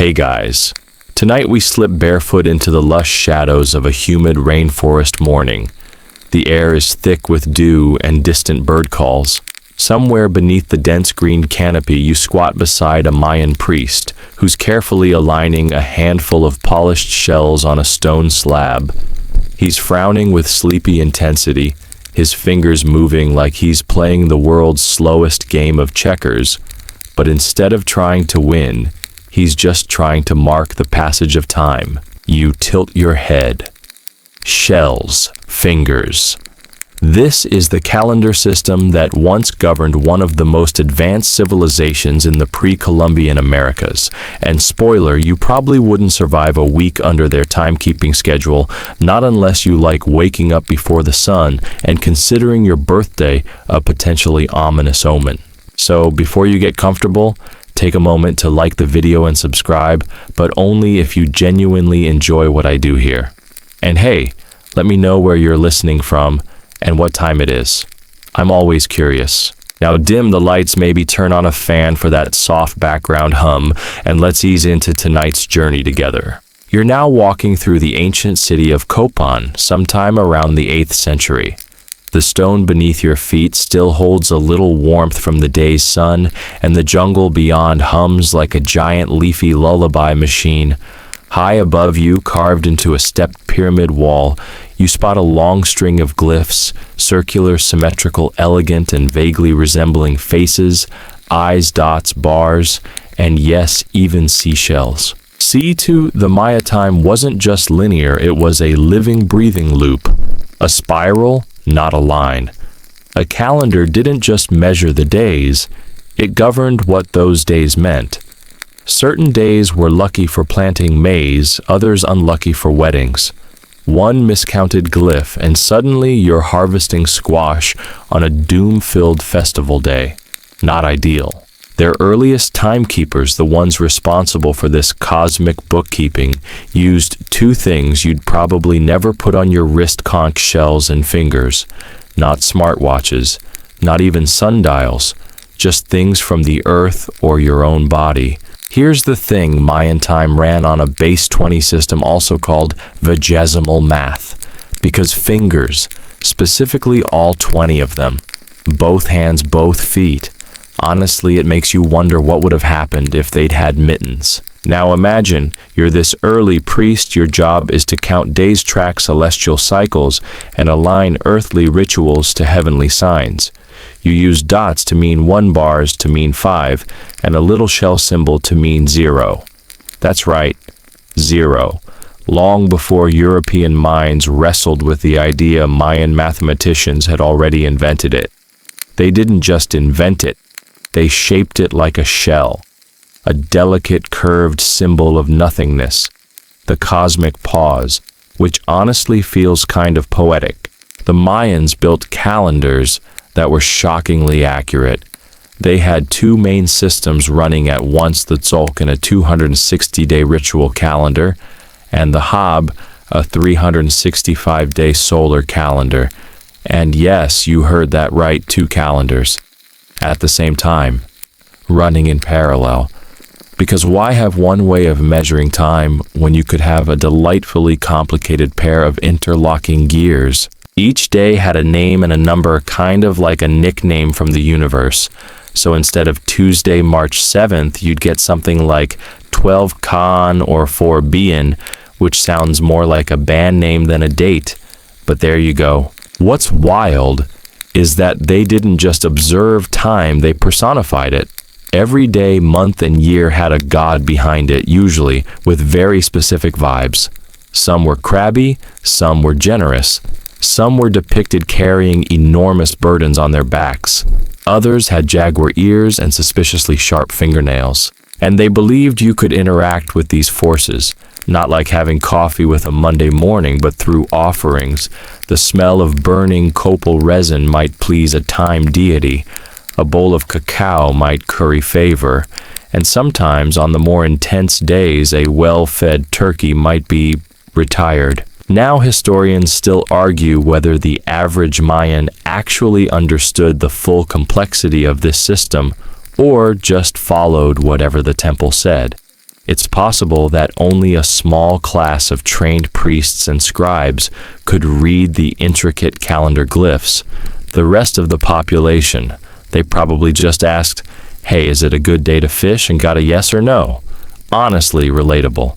Hey guys, tonight we slip barefoot into the lush shadows of a humid rainforest morning. The air is thick with dew and distant bird calls. Somewhere beneath the dense green canopy you squat beside a Mayan priest who's carefully aligning a handful of polished shells on a stone slab. He's frowning with sleepy intensity, his fingers moving like he's playing the world's slowest game of checkers. But instead of trying to win, he's just trying to mark the passage of time. You tilt your head. Shells, fingers. This is the calendar system that once governed one of the most advanced civilizations in the pre-Columbian Americas. And spoiler, you probably wouldn't survive a week under their timekeeping schedule, not unless you like waking up before the sun and considering your birthday a potentially ominous omen. So before you get comfortable, take a moment to like the video and subscribe, but only if you genuinely enjoy what I do here. And hey, let me know where you're listening from and what time it is. I'm always curious. Now dim the lights, maybe turn on a fan for that soft background hum, and let's ease into tonight's journey together. You're now walking through the ancient city of Copan, sometime around the 8th century. The stone beneath your feet still holds a little warmth from the day's sun, and the jungle beyond hums like a giant leafy lullaby machine. High above you, carved into a stepped pyramid wall, you spot a long string of glyphs, circular, symmetrical, elegant, and vaguely resembling faces, eyes, dots, bars, and yes, even seashells. See, to the Maya time wasn't just linear, it was a living, breathing loop. A spiral, not a line. A calendar didn't just measure the days, it governed what those days meant. Certain days were lucky for planting maize, others unlucky for weddings. One miscounted glyph, and suddenly you're harvesting squash on a doom-filled festival day. Not ideal. Their earliest timekeepers, the ones responsible for this cosmic bookkeeping, used two things you'd probably never put on your wrist conch shells and fingers. Not smartwatches, not even sundials, just things from the earth or your own body. Here's the thing, Mayan time ran on a base 20 system, also called vigesimal math, because fingers, specifically all 20 of them, both hands, both feet, honestly, it makes you wonder what would have happened if they'd had mittens. Now imagine, you're this early priest, your job is to count days, track celestial cycles, and align earthly rituals to heavenly signs. You use dots to mean 1, bars to mean 5, and a little shell symbol to mean 0. That's right, 0. Long before European minds wrestled with the idea, Mayan mathematicians had already invented it. They didn't just invent it, they shaped it like a shell, a delicate curved symbol of nothingness, the cosmic pause, which honestly feels kind of poetic. The Mayans built calendars that were shockingly accurate. They had two main systems running at once, the Tzolk'in, a 260-day ritual calendar, and the Hab, a 365-day solar calendar. And yes, you heard that right, 2 calendars at the same time, running in parallel. Because why have one way of measuring time when you could have a delightfully complicated pair of interlocking gears? Each day had a name and a number, kind of like a nickname from the universe. So instead of Tuesday, March 7th, you'd get something like 12 Khan or 4 Bien, which sounds more like a band name than a date. But there you go. What's wild is that they didn't just observe time, they personified it. Every day, month, and year had a god behind it, usually with very specific vibes. Some were crabby, some were generous. Some were depicted carrying enormous burdens on their backs. Others had jaguar ears and suspiciously sharp fingernails. And they believed you could interact with these forces, not like having coffee with a Monday morning, but through offerings. The smell of burning copal resin might please a time deity. A bowl of cacao might curry favor. And sometimes, on the more intense days, a well-fed turkey might be retired. Now historians still argue whether the average Mayan actually understood the full complexity of this system or just followed whatever the temple said. It's possible that only a small class of trained priests and scribes could read the intricate calendar glyphs. The rest of the population, they probably just asked, "Hey, is it a good day to fish?" and got a yes or no. Honestly relatable.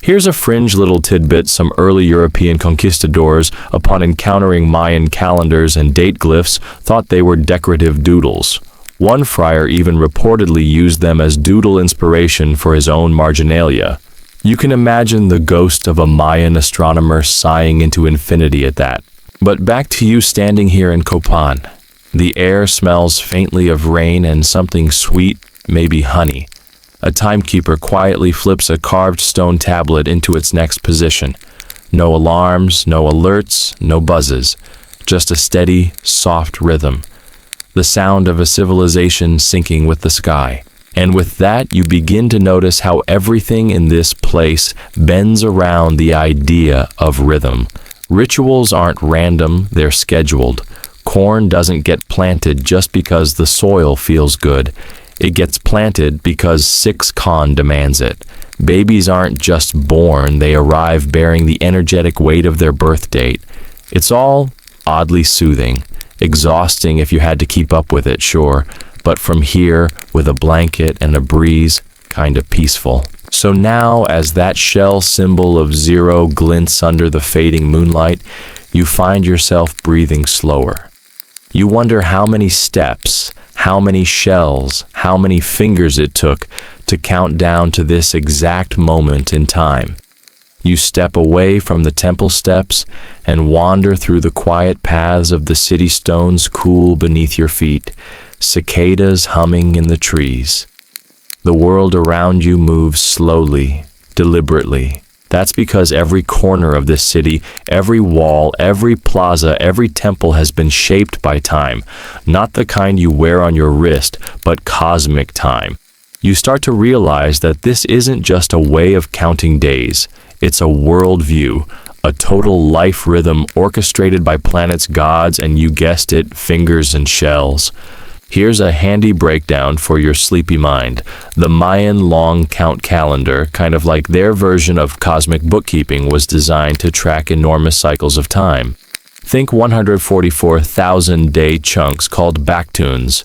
Here's a fringe little tidbit some early European conquistadors, upon encountering Mayan calendars and date glyphs, thought they were decorative doodles. One friar even reportedly used them as doodle inspiration for his own marginalia. You can imagine the ghost of a Mayan astronomer sighing into infinity at that. But back to you standing here in Copan. The air smells faintly of rain and something sweet, maybe honey. A timekeeper quietly flips a carved stone tablet into its next position. No alarms, no alerts, no buzzes. Just a steady, soft rhythm. The sound of a civilization syncing with the sky. And with that, you begin to notice how everything in this place bends around the idea of rhythm. Rituals aren't random, they're scheduled. Corn doesn't get planted just because the soil feels good. It gets planted because 6 Khan demands it. Babies aren't just born, they arrive bearing the energetic weight of their birth date. It's all oddly soothing. Exhausting if you had to keep up with it, sure, but from here, with a blanket and a breeze, kind of peaceful. So now, as that shell symbol of 0 glints under the fading moonlight, you find yourself breathing slower. You wonder how many steps, how many shells, how many fingers it took to count down to this exact moment in time. You step away from the temple steps and wander through the quiet paths of the city stones cool beneath your feet, cicadas humming in the trees. The world around you moves slowly, deliberately. That's because every corner of this city, every wall, every plaza, every temple has been shaped by time. Not the kind you wear on your wrist, but cosmic time. You start to realize that this isn't just a way of counting days. It's a worldview, a total life rhythm orchestrated by planets, gods, and you guessed it, fingers and shells. Here's a handy breakdown for your sleepy mind. The Mayan long count calendar, kind of like their version of cosmic bookkeeping, was designed to track enormous cycles of time. Think 144,000-day chunks called backtunes.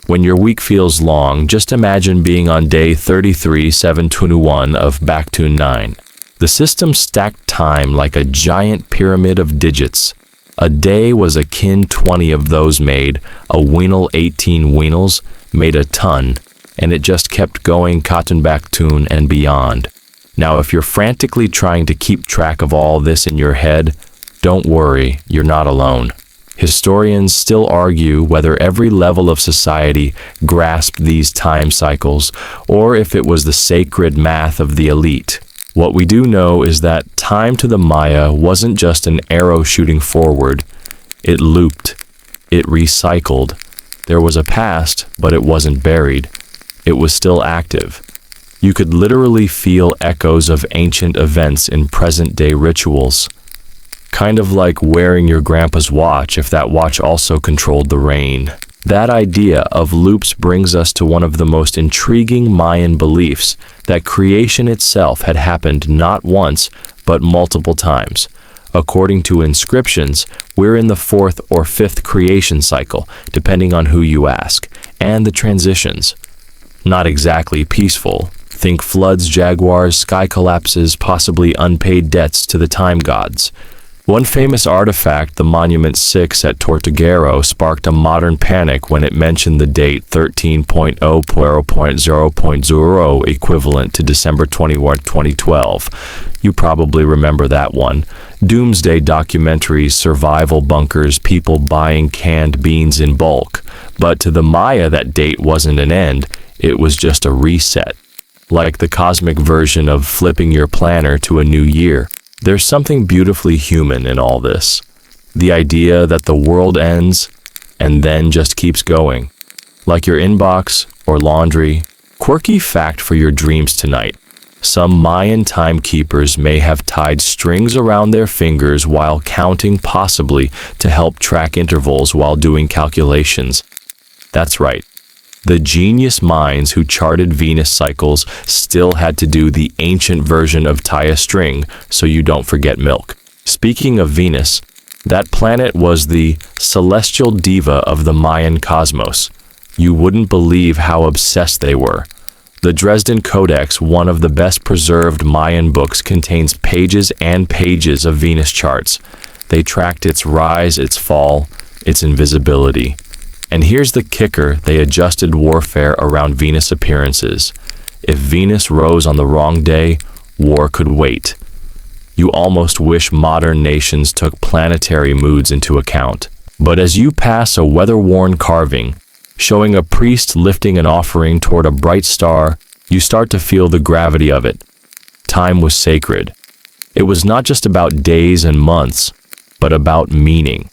When your week feels long, just imagine being on day 33,721 of Backtune 9. The system stacked time like a giant pyramid of digits. A day was akin 20 of those made, a weanal 18 weanals made a ton, and it just kept going cotton Backtune and beyond. Now if you're frantically trying to keep track of all this in your head, don't worry, you're not alone. Historians still argue whether every level of society grasped these time cycles, or if it was the sacred math of the elite. What we do know is that time to the Maya wasn't just an arrow shooting forward. It looped. It recycled. There was a past, but it wasn't buried. It was still active. You could literally feel echoes of ancient events in present-day rituals. Kind of like wearing your grandpa's watch if that watch also controlled the rain. That idea of loops brings us to one of the most intriguing Mayan beliefs, that creation itself had happened not once, but multiple times. According to inscriptions, we're in the 4th or 5th creation cycle, depending on who you ask, and the transitions. Not exactly peaceful. Think floods, jaguars, sky collapses, possibly unpaid debts to the time gods. One famous artifact, the Monument 6 at Tortuguero, sparked a modern panic when it mentioned the date 13.0.0.0.0, equivalent to December 21, 2012. You probably remember that one. Doomsday documentaries, survival bunkers, people buying canned beans in bulk. But to the Maya, that date wasn't an end, it was just a reset. Like the cosmic version of flipping your planner to a new year. There's something beautifully human in all this. The idea that the world ends and then just keeps going. Like your inbox or laundry. Quirky fact for your dreams tonight. Some Mayan timekeepers may have tied strings around their fingers while counting, possibly to help track intervals while doing calculations. That's right. The genius minds who charted Venus cycles still had to do the ancient version of tie a string so you don't forget milk. Speaking of Venus, that planet was the celestial diva of the Mayan cosmos. You wouldn't believe how obsessed they were. The Dresden Codex, one of the best preserved Mayan books, contains pages and pages of Venus charts. They tracked its rise, its fall, its invisibility. And here's the kicker, they adjusted warfare around Venus appearances. If Venus rose on the wrong day, war could wait. You almost wish modern nations took planetary moods into account. But as you pass a weather-worn carving, showing a priest lifting an offering toward a bright star, you start to feel the gravity of it. Time was sacred. It was not just about days and months, but about meaning.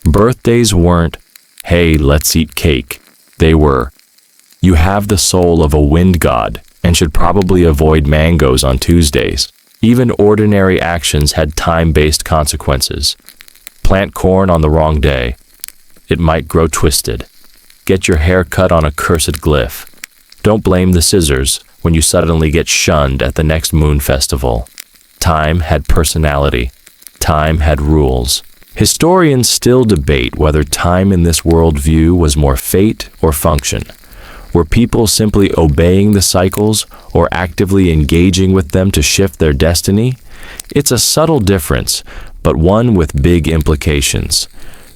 Birthdays weren't, hey, let's eat cake. They were, you have the soul of a wind god and should probably avoid mangoes on Tuesdays. Even ordinary actions had time-based consequences. Plant corn on the wrong day. It might grow twisted. Get your hair cut on a cursed glyph. Don't blame the scissors when you suddenly get shunned at the next moon festival. Time had personality. Time had rules. Historians still debate whether time in this worldview was more fate or function. Were people simply obeying the cycles or actively engaging with them to shift their destiny? It's a subtle difference, but one with big implications.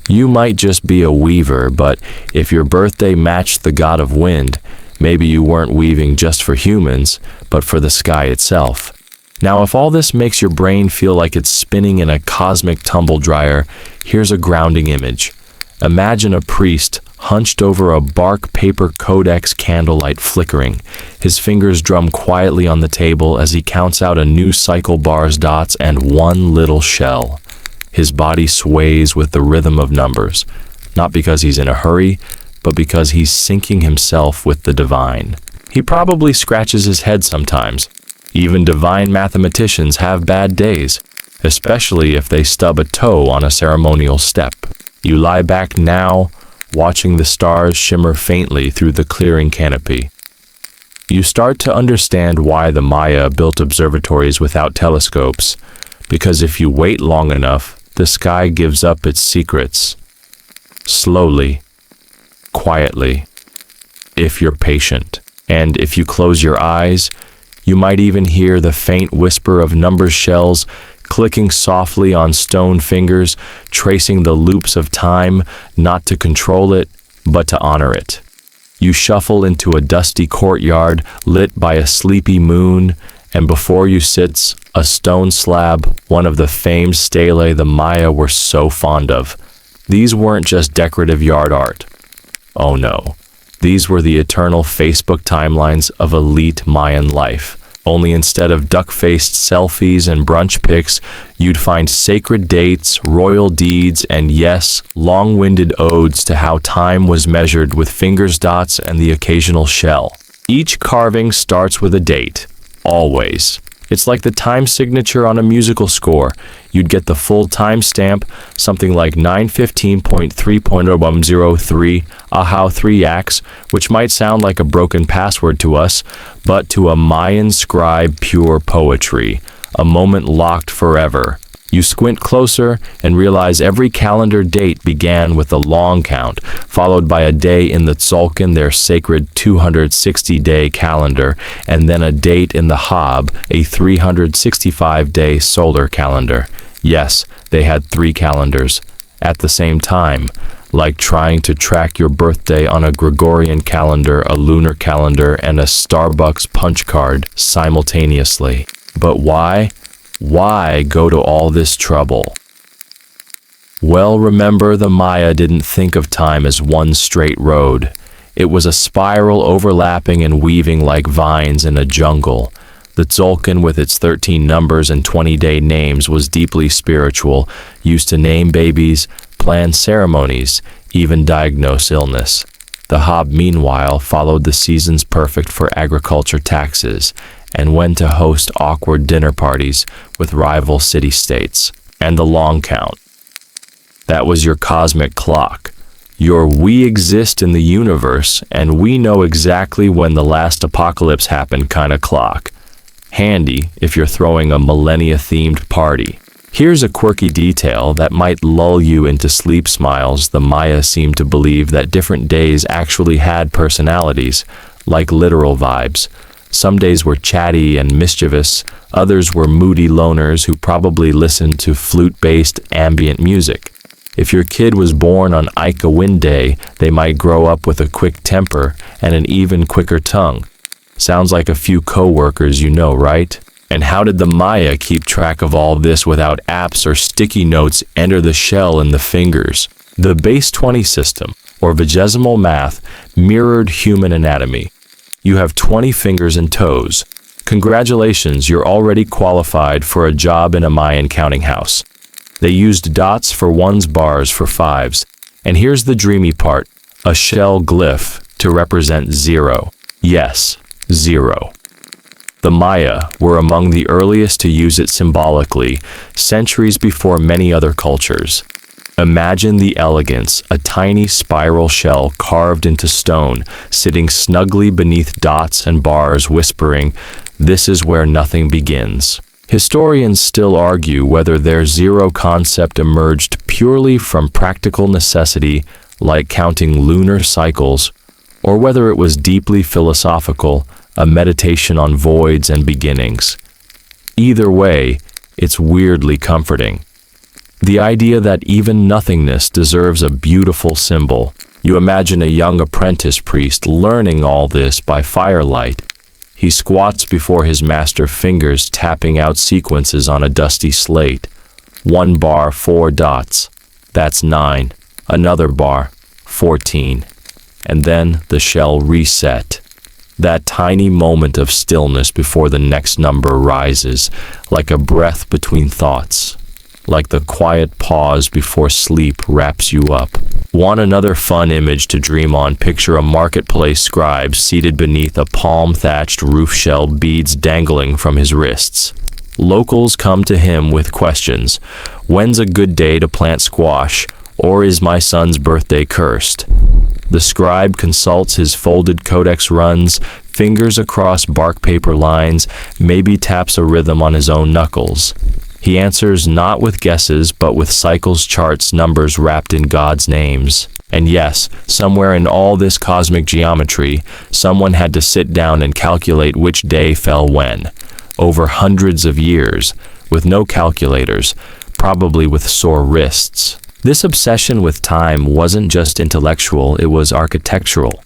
You might just be a weaver, but if your birthday matched the god of wind, maybe you weren't weaving just for humans, but for the sky itself. Now, if all this makes your brain feel like it's spinning in a cosmic tumble dryer, here's a grounding image. Imagine a priest hunched over a bark paper codex, candlelight flickering. His fingers drum quietly on the table as he counts out a new cycle, bars, dots, and one little shell. His body sways with the rhythm of numbers, not because he's in a hurry, but because he's syncing himself with the divine. He probably scratches his head sometimes. Even divine mathematicians have bad days, especially if they stub a toe on a ceremonial step. You lie back now, watching the stars shimmer faintly through the clearing canopy. You start to understand why the Maya built observatories without telescopes, because if you wait long enough, the sky gives up its secrets. Slowly, quietly, if you're patient. And if you close your eyes, you might even hear the faint whisper of number shells clicking softly on stone fingers, tracing the loops of time, not to control it, but to honor it. You shuffle into a dusty courtyard lit by a sleepy moon, and before you sits a stone slab, one of the famed stelae the Maya were so fond of. These weren't just decorative yard art. Oh no. These were the eternal Facebook timelines of elite Mayan life. Only instead of duck-faced selfies and brunch pics, you'd find sacred dates, royal deeds, and yes, long-winded odes to how time was measured with fingers, dots, and the occasional shell. Each carving starts with a date. Always. It's like the time signature on a musical score. You'd get the full timestamp, something like 9:15.3.0103, ahau 3 yaks, which might sound like a broken password to us, but to a Mayan scribe, pure poetry, a moment locked forever. You squint closer and realize every calendar date began with a long count, followed by a day in the Tzolk'in, their sacred 260-day calendar, and then a date in the Hab, a 365-day solar calendar. Yes, they had 3 calendars at the same time, like trying to track your birthday on a Gregorian calendar, a lunar calendar, and a Starbucks punch card simultaneously. But why? Why go to all this trouble? Well, remember, the Maya didn't think of time as one straight road. It was a spiral overlapping and weaving like vines in a jungle. The Tzolk'in, with its 13 numbers and 20-day names, was deeply spiritual, used to name babies, plan ceremonies, even diagnose illness. The Hab, meanwhile, followed the seasons perfect for agriculture taxes, and went to host awkward dinner parties with rival city-states. And the long count. That was your cosmic clock. We exist in the universe, and we know exactly when the last apocalypse happened kind of clock. Handy if you're throwing a millennia-themed party. Here's a quirky detail that might lull you into sleep smiles. The Maya seemed to believe that different days actually had personalities, like literal vibes. Some days were chatty and mischievous, others were moody loners who probably listened to flute-based ambient music. If your kid was born on Ika Wind Day, they might grow up with a quick temper and an even quicker tongue. Sounds like a few co-workers you know, right? And how did the Maya keep track of all this without apps or sticky notes enter the shell in the fingers? The base 20 system, or vigesimal math, mirrored human anatomy. You have 20 fingers and toes. Congratulations, you're already qualified for a job in a Mayan counting house. They used dots for ones, bars for fives. And here's the dreamy part, a shell glyph to represent 0. Yes, 0. The Maya were among the earliest to use it symbolically, centuries before many other cultures. Imagine the elegance, a tiny spiral shell carved into stone, sitting snugly beneath dots and bars, whispering, "This is where nothing begins." Historians still argue whether their 0 concept emerged purely from practical necessity, like counting lunar cycles, or whether it was deeply philosophical, a meditation on voids and beginnings. Either way, it's weirdly comforting. The idea that even nothingness deserves a beautiful symbol. You imagine a young apprentice priest learning all this by firelight. He squats before his master, fingers tapping out sequences on a dusty slate. 1 bar, 4 dots. That's 9. Another bar, 14. And then the shell reset. That tiny moment of stillness before the next number rises, like a breath between thoughts. Like the quiet pause before sleep wraps you up. Want another fun image to dream on? Picture a marketplace scribe seated beneath a palm-thatched roof shell, beads dangling from his wrists. Locals come to him with questions. When's a good day to plant squash? Or is my son's birthday cursed? The scribe consults his folded codex, runs fingers across bark paper lines, maybe taps a rhythm on his own knuckles. He answers not with guesses, but with cycles, charts, numbers wrapped in God's names. And yes, somewhere in all this cosmic geometry, someone had to sit down and calculate which day fell when. Over hundreds of years, with no calculators, probably with sore wrists. This obsession with time wasn't just intellectual, it was architectural.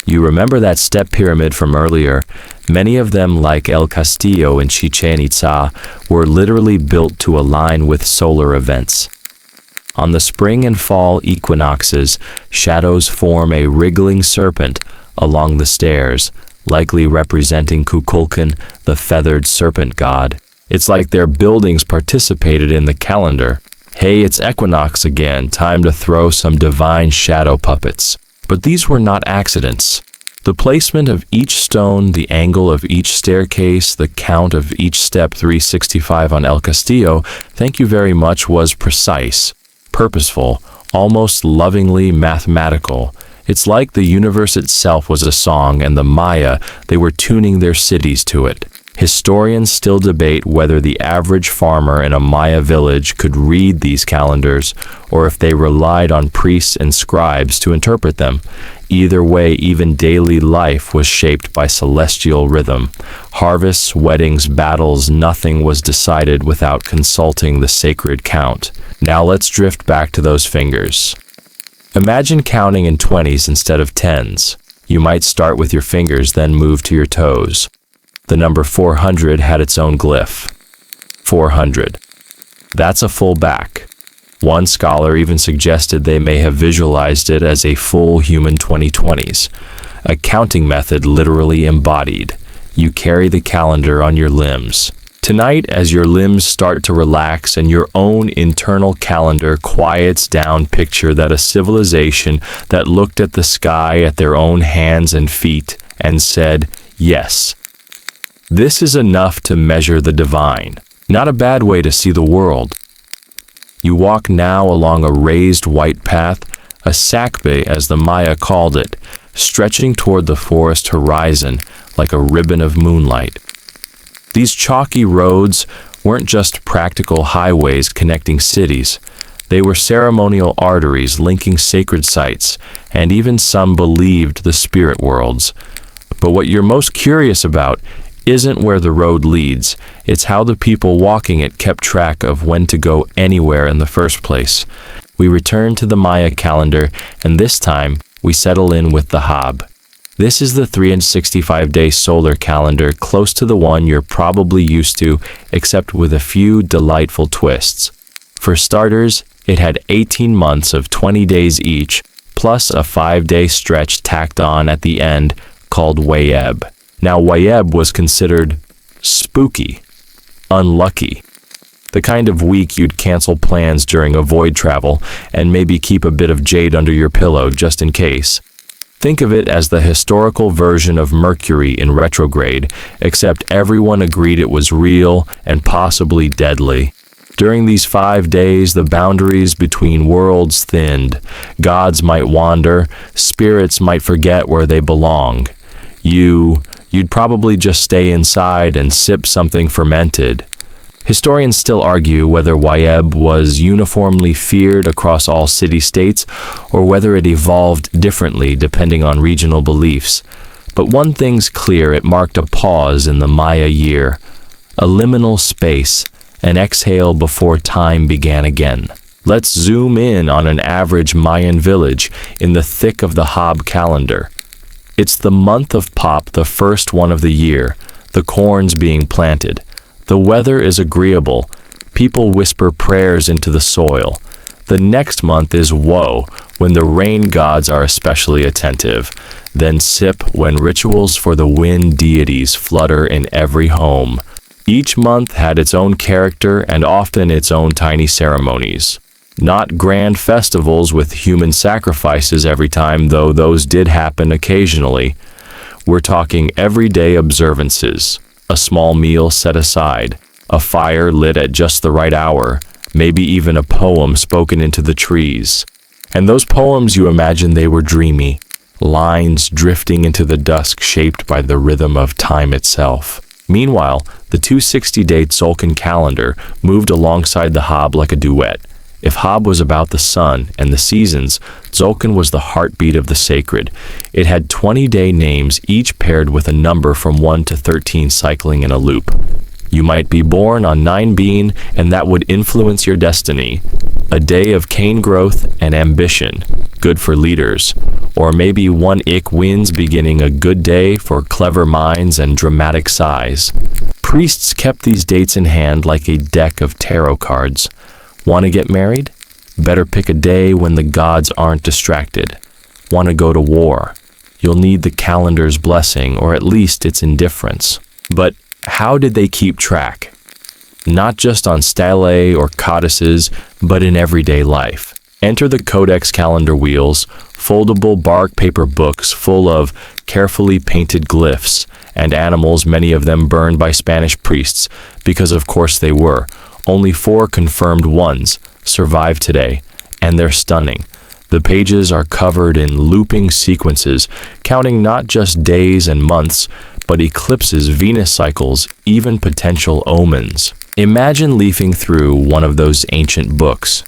You remember that step pyramid from earlier? Many of them, like El Castillo in Chichen Itza, were literally built to align with solar events. On the spring and fall equinoxes, shadows form a wriggling serpent along the stairs, likely representing Kukulkan, the feathered serpent god. It's like their buildings participated in the calendar. Hey, it's equinox again, time to throw some divine shadow puppets. But these were not accidents. The placement of each stone, the angle of each staircase, the count of each step, 365 on El Castillo, thank you very much, was precise, purposeful, almost lovingly mathematical. It's like the universe itself was a song, and the Maya, they were tuning their cities to it. Historians still debate whether the average farmer in a Maya village could read these calendars, or if they relied on priests and scribes to interpret them. Either way, even daily life was shaped by celestial rhythm. Harvests, weddings, battles, nothing was decided without consulting the sacred count. Now let's drift back to those fingers. Imagine counting in 20s instead of 10s. You might start with your fingers, then move to your toes. The number 400 had its own glyph. 400. That's a full back. One scholar even suggested they may have visualized it as a full human 2020s, a counting method literally embodied. You carry the calendar on your limbs. Tonight, as your limbs start to relax and your own internal calendar quiets down, picture that a civilization that looked at the sky at their own hands and feet and said, yes. This is enough to measure the divine. Not a bad way to see the world. You walk now along a raised white path, a sakbe as the Maya called it, stretching toward the forest horizon like a ribbon of moonlight. These chalky roads weren't just practical highways connecting cities. They were ceremonial arteries linking sacred sites, and even some believed the spirit worlds. But what you're most curious about isn't where the road leads, it's how the people walking it kept track of when to go anywhere in the first place. We return to the Maya calendar, and this time we settle in with the Hab. This is the 365-day solar calendar, close to the one you're probably used to, except with a few delightful twists. For starters, it had 18 months of 20 days each, plus a 5-day stretch tacked on at the end called Wayeb. Now, Wayeb was considered spooky, unlucky, the kind of week you'd cancel plans during avoid travel and maybe keep a bit of jade under your pillow just in case. Think of it as the historical version of Mercury in retrograde, except everyone agreed it was real and possibly deadly. During these 5 days, the boundaries between worlds thinned. Gods might wander, spirits might forget where they belong. You'd probably just stay inside and sip something fermented. Historians still argue whether Wayeb was uniformly feared across all city-states or whether it evolved differently depending on regional beliefs. But one thing's clear, it marked a pause in the Maya year, a liminal space, an exhale before time began again. Let's zoom in on an average Mayan village in the thick of the Hab calendar. It's the month of Pop, the first one of the year, the corn's being planted. The weather is agreeable. People whisper prayers into the soil. The next month is Woe, when the rain gods are especially attentive. Then Sip, when rituals for the wind deities flutter in every home. Each month had its own character and often its own tiny ceremonies. Not grand festivals with human sacrifices every time, though those did happen occasionally. We're talking everyday observances. A small meal set aside, a fire lit at just the right hour, maybe even a poem spoken into the trees. And those poems, you imagine they were dreamy, lines drifting into the dusk shaped by the rhythm of time itself. Meanwhile, the 260-day Tzolk'in calendar moved alongside the Hab like a duet. If Hab was about the sun and the seasons, Tzolk'in was the heartbeat of the sacred. It had 20-day names, each paired with a number from 1 to 13 cycling in a loop. You might be born on 9 Bean, and that would influence your destiny. A day of cane growth and ambition, good for leaders. Or maybe 1 Ik Wins, beginning a good day for clever minds and dramatic sighs. Priests kept these dates in hand like a deck of tarot cards. Want to get married? Better pick a day when the gods aren't distracted. Want to go to war? You'll need the calendar's blessing, or at least its indifference. But how did they keep track? Not just on stelae or codices, but in everyday life. Enter the Codex calendar wheels, foldable bark paper books full of carefully painted glyphs, and animals, many of them burned by Spanish priests, because of course they were. Only 4 confirmed ones survive today, and they're stunning. The pages are covered in looping sequences, counting not just days and months, but eclipses, Venus cycles, even potential omens. Imagine leafing through one of those ancient books.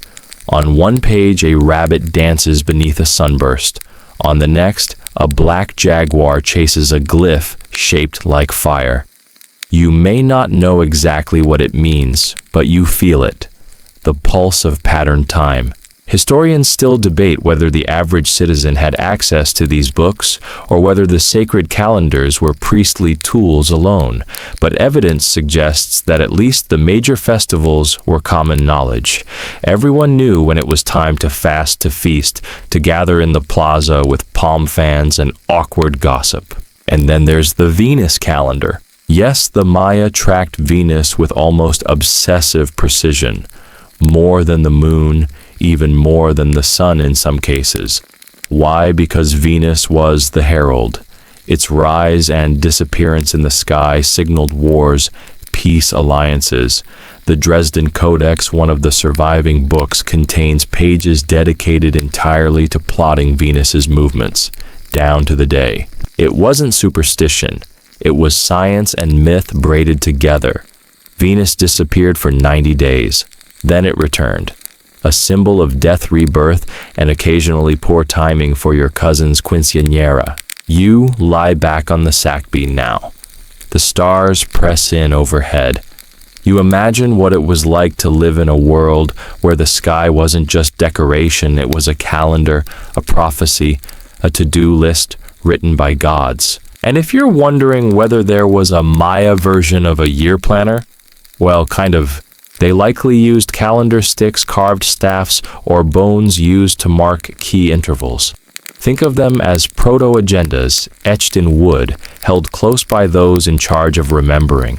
On one page, a rabbit dances beneath a sunburst. On the next, a black jaguar chases a glyph shaped like fire. You may not know exactly what it means, but you feel it. The pulse of patterned time. Historians still debate whether the average citizen had access to these books or whether the sacred calendars were priestly tools alone, but evidence suggests that at least the major festivals were common knowledge. Everyone knew when it was time to fast, to feast, to gather in the plaza with palm fans and awkward gossip. And then there's the Venus calendar. Yes, the Maya tracked Venus with almost obsessive precision, more than the moon, even more than the sun in some cases. Why? Because Venus was the herald. Its rise and disappearance in the sky signaled wars, peace alliances. The Dresden Codex, one of the surviving books, contains pages dedicated entirely to plotting Venus's movements, down to the day. It wasn't superstition. It was science and myth braided together. Venus disappeared for 90 days. Then it returned. A symbol of death, rebirth, and occasionally poor timing for your cousin's quinceañera. You lie back on the sack bean now. The stars press in overhead. You imagine what it was like to live in a world where the sky wasn't just decoration, it was a calendar, a prophecy, a to-do list written by gods. And if you're wondering whether there was a Maya version of a year planner, well, kind of. They likely used calendar sticks, carved staffs, or bones used to mark key intervals. Think of them as proto-agendas etched in wood, held close by those in charge of remembering.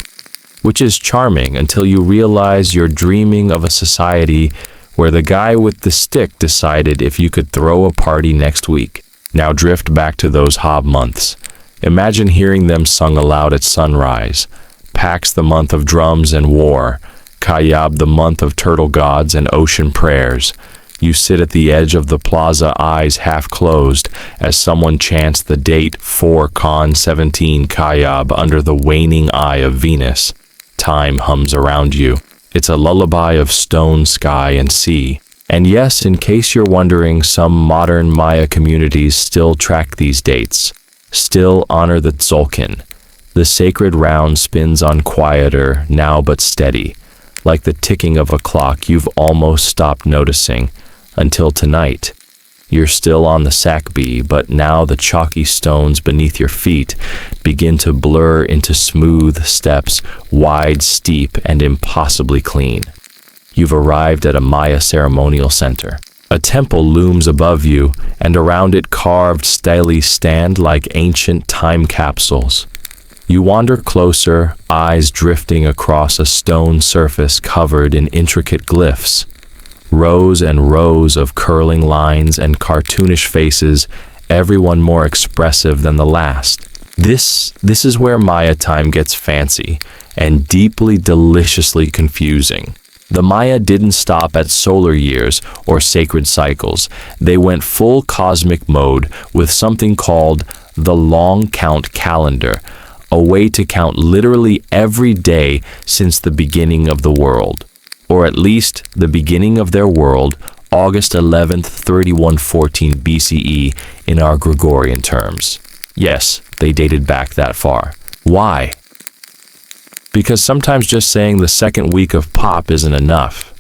Which is charming until you realize you're dreaming of a society where the guy with the stick decided if you could throw a party next week. Now drift back to those Hob months. Imagine hearing them sung aloud at sunrise. Pax, the month of drums and war. Kayab, the month of turtle gods and ocean prayers. You sit at the edge of the plaza, eyes half closed, as someone chants the date 4-17 Kayab under the waning eye of Venus. Time hums around you. It's a lullaby of stone, sky, and sea. And yes, in case you're wondering, some modern Maya communities still track these dates, still honor the Tzolk'in. The sacred round spins on quieter, now but steady, like the ticking of a clock you've almost stopped noticing, until tonight. You're still on the Sakbi, but now the chalky stones beneath your feet begin to blur into smooth steps, wide, steep, and impossibly clean. You've arrived at a Maya ceremonial center. A temple looms above you, and around it carved steles stand like ancient time capsules. You wander closer, eyes drifting across a stone surface covered in intricate glyphs. Rows and rows of curling lines and cartoonish faces, everyone more expressive than the last. This is where Maya time gets fancy and deeply, deliciously confusing. The Maya didn't stop at solar years or sacred cycles. They went full cosmic mode with something called the long count calendar, a way to count literally every day since the beginning of the world. Or at least the beginning of their world, August 11th, 3114 BCE in our Gregorian terms. Yes, they dated back that far. Why? Because sometimes just saying the second week of Pop isn't enough.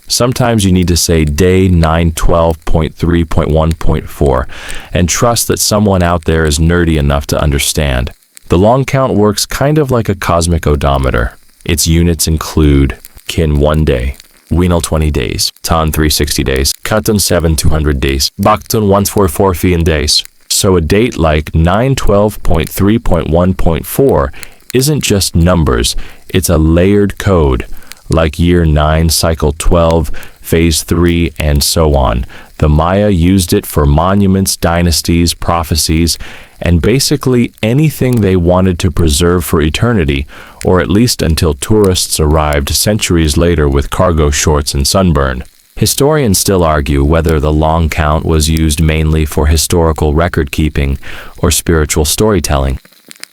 Sometimes you need to say day 912.3.1.4 and trust that someone out there is nerdy enough to understand. The long count works kind of like a cosmic odometer. Its units include Kin 1 day, Winal 20 days, Tan 360 days, Katun 7 200 days, Baktun 144 days. So a date like 912.3.1.4 isn't just numbers, it's a layered code, like year 9, cycle 12, phase 3, and so on. The Maya used it for monuments, dynasties, prophecies, and basically anything they wanted to preserve for eternity, or at least until tourists arrived centuries later with cargo shorts and sunburn. Historians still argue whether the long count was used mainly for historical record-keeping or spiritual storytelling.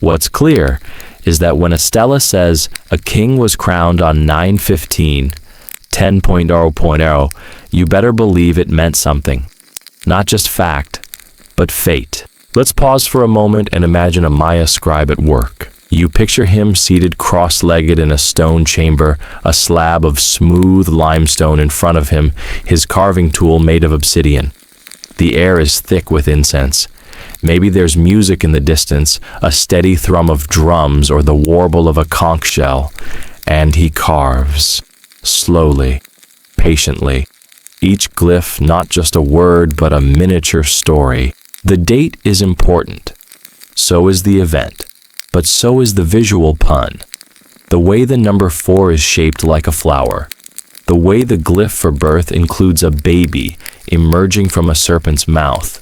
What's clear is that when a stela says a king was crowned on 9/15, 10.0.0, you better believe it meant something. Not just fact, but fate. Let's pause for a moment and imagine a Maya scribe at work. You picture him seated cross-legged in a stone chamber, a slab of smooth limestone in front of him, his carving tool made of obsidian. The air is thick with incense. Maybe there's music in the distance, a steady thrum of drums or the warble of a conch shell. And he carves, slowly, patiently. Each glyph not just a word, but a miniature story. The date is important. So is the event. But so is the visual pun. The way the number 4 is shaped like a flower. The way the glyph for birth includes a baby emerging from a serpent's mouth.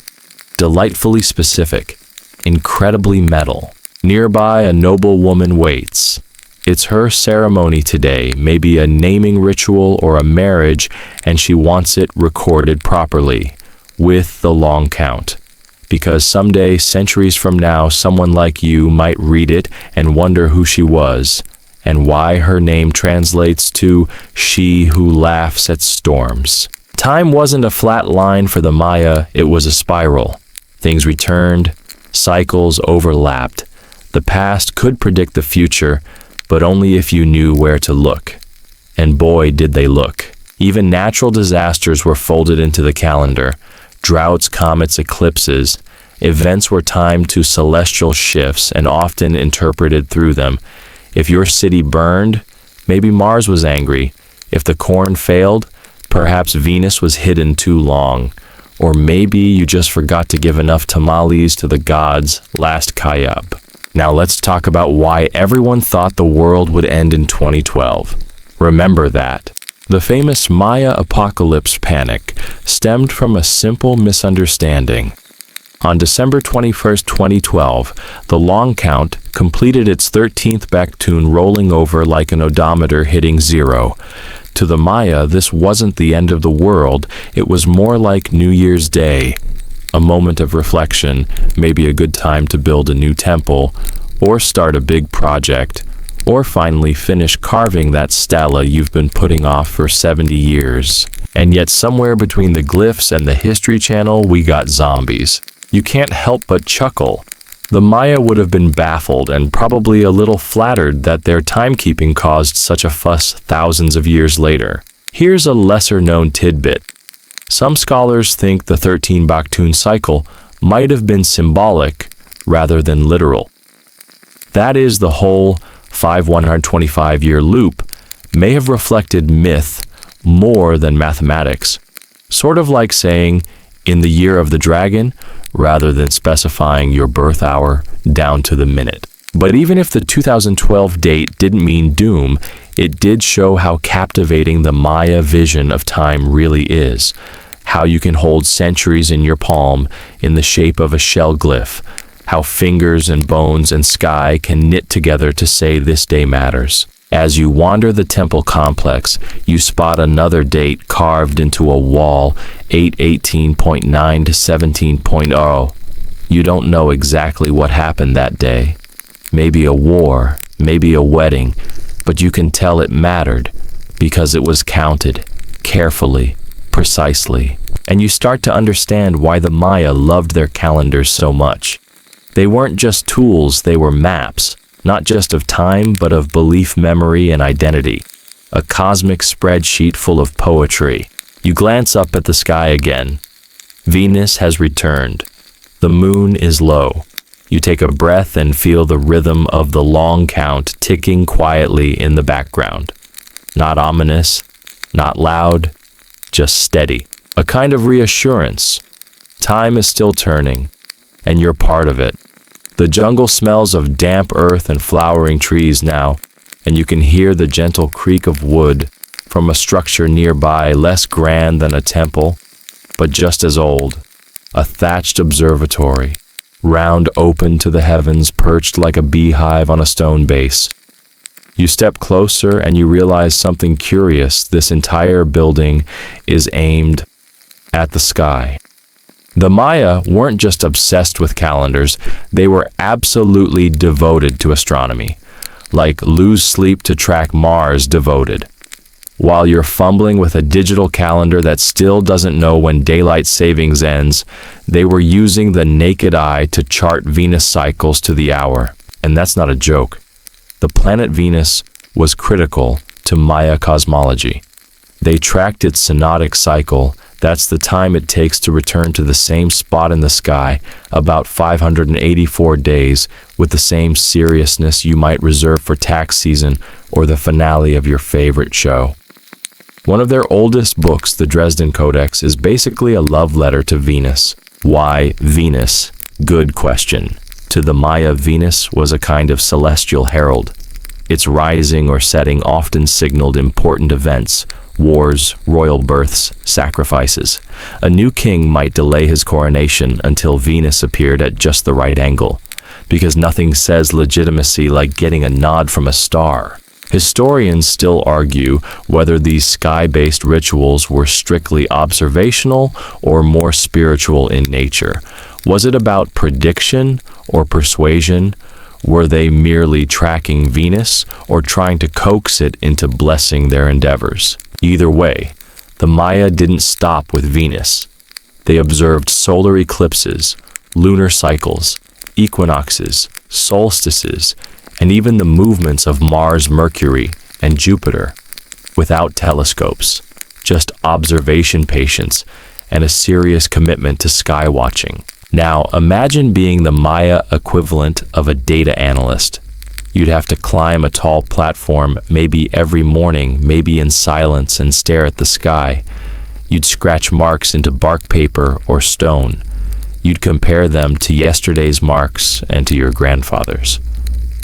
Delightfully specific, incredibly metal. Nearby, a noble woman waits. It's her ceremony today, maybe a naming ritual or a marriage, and she wants it recorded properly, with the long count. Because someday, centuries from now, someone like you might read it and wonder who she was, and why her name translates to she who laughs at storms. Time wasn't a flat line for the Maya, it was a spiral. Things returned, cycles overlapped. The past could predict the future, but only if you knew where to look. And boy, did they look. Even natural disasters were folded into the calendar. Droughts, comets, eclipses. Events were timed to celestial shifts and often interpreted through them. If your city burned, maybe Mars was angry. If the corn failed, perhaps Venus was hidden too long. Or maybe you just forgot to give enough tamales to the gods last Kayab. Now let's talk about why everyone thought the world would end in 2012. Remember that. The famous Maya apocalypse panic stemmed from a simple misunderstanding. On December 21, 2012, the long count completed its 13th Baktun, rolling over like an odometer hitting zero. To the Maya, this wasn't the end of the world, it was more like New Year's Day. A moment of reflection, maybe a good time to build a new temple, or start a big project, or finally finish carving that stela you've been putting off for 70 years. And yet somewhere between the glyphs and the History Channel, we got zombies. You can't help but chuckle. The Maya would have been baffled and probably a little flattered that their timekeeping caused such a fuss thousands of years later. Here's a lesser-known tidbit. Some scholars think the 13 Baktun cycle might have been symbolic rather than literal. That is, the whole 125-year loop may have reflected myth more than mathematics. Sort of like saying, in the year of the dragon, rather than specifying your birth hour down to the minute. But even if the 2012 date didn't mean doom, it did show how captivating the Maya vision of time really is. How you can hold centuries in your palm in the shape of a shell glyph. How fingers and bones and sky can knit together to say this day matters. As you wander the temple complex, you spot another date carved into a wall, 818.9 to 17.0. You don't know exactly what happened that day. Maybe a war, maybe a wedding, but you can tell it mattered because it was counted carefully, precisely. And you start to understand why the Maya loved their calendars so much. They weren't just tools, they were maps. Not just of time, but of belief, memory, and identity. A cosmic spreadsheet full of poetry. You glance up at the sky again. Venus has returned. The moon is low. You take a breath and feel the rhythm of the long count ticking quietly in the background. Not ominous, not loud, just steady. A kind of reassurance. Time is still turning, and you're part of it. The jungle smells of damp earth and flowering trees now, and you can hear the gentle creak of wood from a structure nearby, less grand than a temple, but just as old. A thatched observatory, round open to the heavens, perched like a beehive on a stone base. You step closer and you realize something curious. This entire building is aimed at the sky. The Maya weren't just obsessed with calendars, they were absolutely devoted to astronomy. Like lose sleep to track Mars devoted. While you're fumbling with a digital calendar that still doesn't know when daylight savings ends, they were using the naked eye to chart Venus cycles to the hour. And that's not a joke. The planet Venus was critical to Maya cosmology. They tracked its synodic cycle. That's the time it takes to return to the same spot in the sky, about 584 days, with the same seriousness you might reserve for tax season or the finale of your favorite show. One of their oldest books, the Dresden Codex, is basically a love letter to Venus. Why Venus? Good question. To the Maya, Venus was a kind of celestial herald. Its rising or setting often signaled important events, wars, royal births, sacrifices. A new king might delay his coronation until Venus appeared at just the right angle. because nothing says legitimacy like getting a nod from a star. Historians still argue whether these sky-based rituals were strictly observational or more spiritual in nature. Was it about prediction or persuasion? Were they merely tracking Venus or trying to coax it into blessing their endeavors? Either way, the Maya didn't stop with Venus. They observed solar eclipses, lunar cycles, equinoxes, solstices, and even the movements of Mars, Mercury, and Jupiter, without telescopes, just observation patience and a serious commitment to sky watching. Now, imagine being the Maya equivalent of a data analyst. You'd have to climb a tall platform maybe every morning, maybe in silence, and stare at the sky. You'd scratch marks into bark paper or stone. You'd compare them to yesterday's marks and to your grandfather's.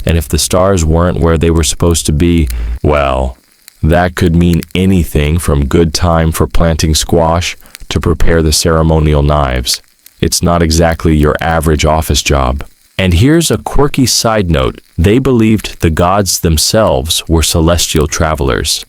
And if the stars weren't where they were supposed to be, well, that could mean anything from good time for planting squash to prepare the ceremonial knives. It's not exactly your average office job. And here's a quirky side note. They believed the gods themselves were celestial travelers.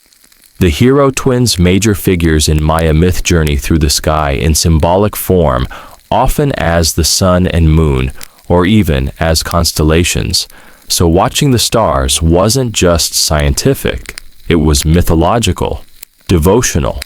The hero twins, major figures in Maya myth, journey through the sky in symbolic form, often as the sun and moon, or even as constellations. So watching the stars wasn't just scientific, it was mythological, devotional.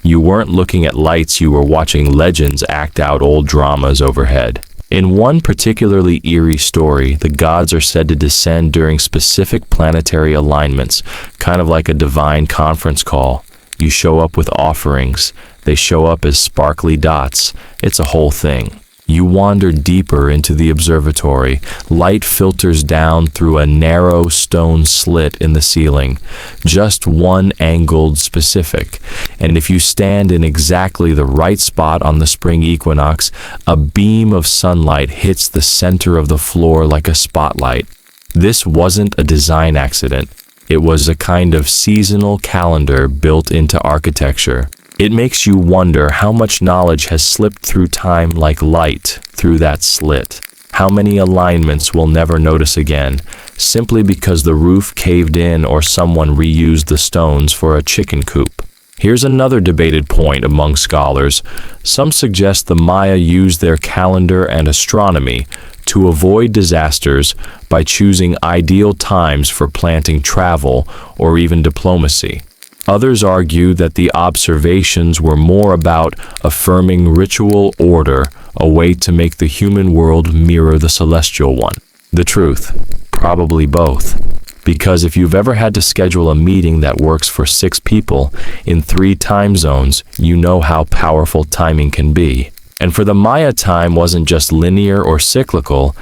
You weren't looking at lights, you were watching legends act out old dramas overhead. In one particularly eerie story, the gods are said to descend during specific planetary alignments, kind of like a divine conference call. You show up with offerings, they show up as sparkly dots. It's a whole thing. You wander deeper into the observatory. Light filters down through a narrow stone slit in the ceiling, just one angled specific. And if you stand in exactly the right spot on the spring equinox, a beam of sunlight hits the center of the floor like a spotlight. This wasn't a design accident. It was a kind of seasonal calendar built into architecture. It makes you wonder how much knowledge has slipped through time like light through that slit. How many alignments we'll never notice again, simply because the roof caved in or someone reused the stones for a chicken coop. Here's another debated point among scholars. Some suggest the Maya used their calendar and astronomy to avoid disasters by choosing ideal times for planting, travel, or even diplomacy. Others argue that the observations were more about affirming ritual order, a way to make the human world mirror the celestial one. The truth? Probably both. Because if you've ever had to schedule a meeting that works for 6 people in 3 time zones, you know how powerful timing can be. And for the Maya, time wasn't just linear or cyclical,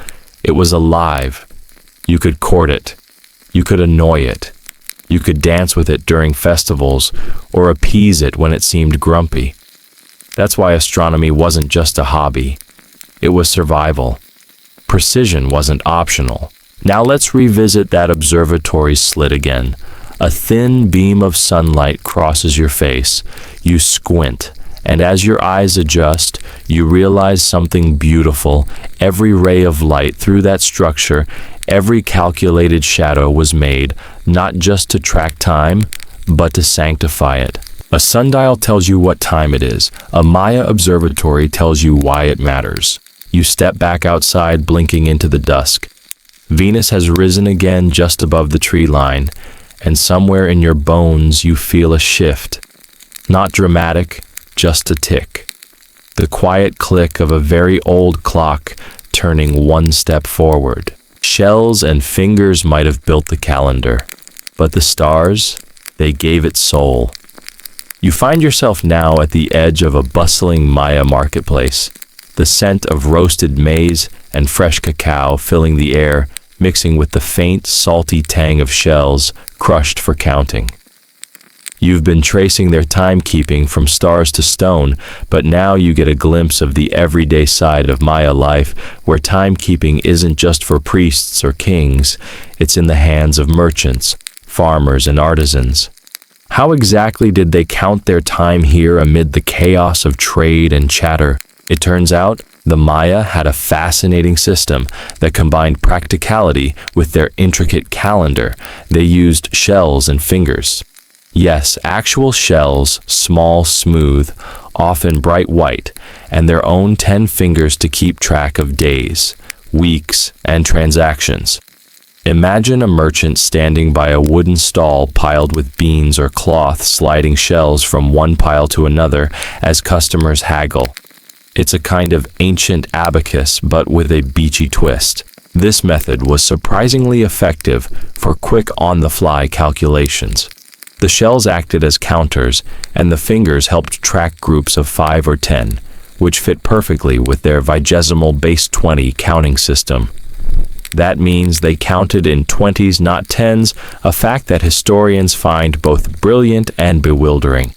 it was alive. You could court it. You could annoy it. You could dance with it during festivals or appease it when it seemed grumpy. That's why astronomy wasn't just a hobby. It was survival. Precision wasn't optional. Now let's revisit that observatory slit again. A thin beam of sunlight crosses your face. You squint, and as your eyes adjust, you realize something beautiful. Every ray of light through that structure, every calculated shadow was made, not just to track time, but to sanctify it. A sundial tells you what time it is. A Maya observatory tells you why it matters. You step back outside, blinking into the dusk. Venus has risen again just above the tree line, and somewhere in your bones you feel a shift. Not dramatic, just a tick. The quiet click of a very old clock turning one step forward. Shells and fingers might have built the calendar, but the stars, they gave it soul. You find yourself now at the edge of a bustling Maya marketplace, the scent of roasted maize and fresh cacao filling the air, mixing with the faint, salty tang of shells crushed for counting. You've been tracing their timekeeping from stars to stone, but now you get a glimpse of the everyday side of Maya life, where timekeeping isn't just for priests or kings, it's in the hands of merchants, farmers, and artisans. How exactly did they count their time here amid the chaos of trade and chatter? It turns out, The Maya had a fascinating system that combined practicality with their intricate calendar. They used shells and fingers. Yes, actual shells, small, smooth, often bright white, and their own 10 fingers to keep track of days, weeks, and transactions. Imagine a merchant standing by a wooden stall piled with beans or cloth, sliding shells from one pile to another as customers haggle. It's a kind of ancient abacus, but with a beachy twist. This method was surprisingly effective for quick on-the-fly calculations. The shells acted as counters, and the fingers helped track groups of 5 or 10, which fit perfectly with their vigesimal base 20 counting system. That means they counted in 20s, not 10s, a fact that historians find both brilliant and bewildering.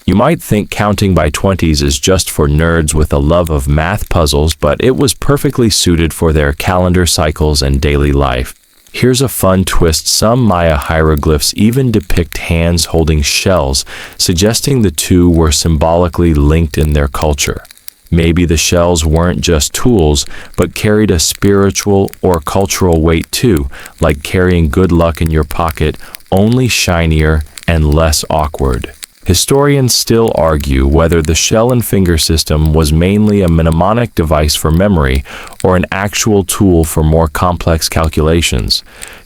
You might think counting by 20s is just for nerds with a love of math puzzles, but it was perfectly suited for their calendar cycles and daily life. Here's a fun twist. Some Maya hieroglyphs even depict hands holding shells, suggesting the two were symbolically linked in their culture. Maybe the shells weren't just tools, but carried a spiritual or cultural weight too, like carrying good luck in your pocket, only shinier and less awkward. Historians still argue whether the shell and finger system was mainly a mnemonic device for memory or an actual tool for more complex calculations.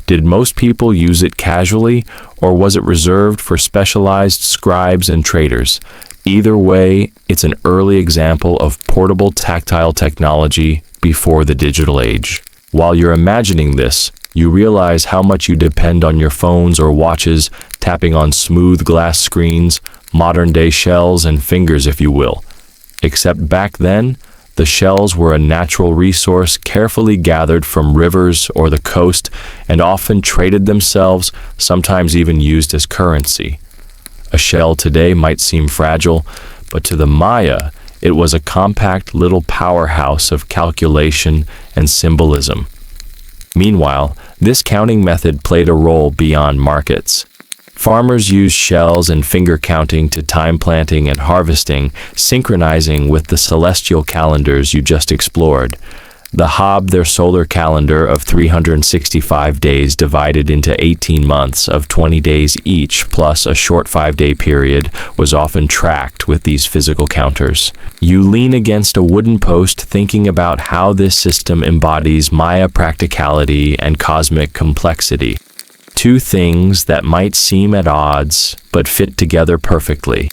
Did most people use it casually, or was it reserved for specialized scribes and traders? Either way, it's an early example of portable tactile technology before the digital age. While you're imagining this, you realize how much you depend on your phones or watches, tapping on smooth glass screens, modern-day shells and fingers, if you will. Except back then, the shells were a natural resource carefully gathered from rivers or the coast and often traded themselves, sometimes even used as currency. A shell today might seem fragile, but to the Maya, it was a compact little powerhouse of calculation and symbolism. Meanwhile, this counting method played a role beyond markets. Farmers used shells and finger counting to time planting and harvesting, synchronizing with the celestial calendars you just explored. The Hab, their solar calendar of 365 days divided into 18 months of 20 days each, plus a short 5-day period, was often tracked with these physical counters. You lean against a wooden post thinking about how this system embodies Maya practicality and cosmic complexity. Two things that might seem at odds, but fit together perfectly.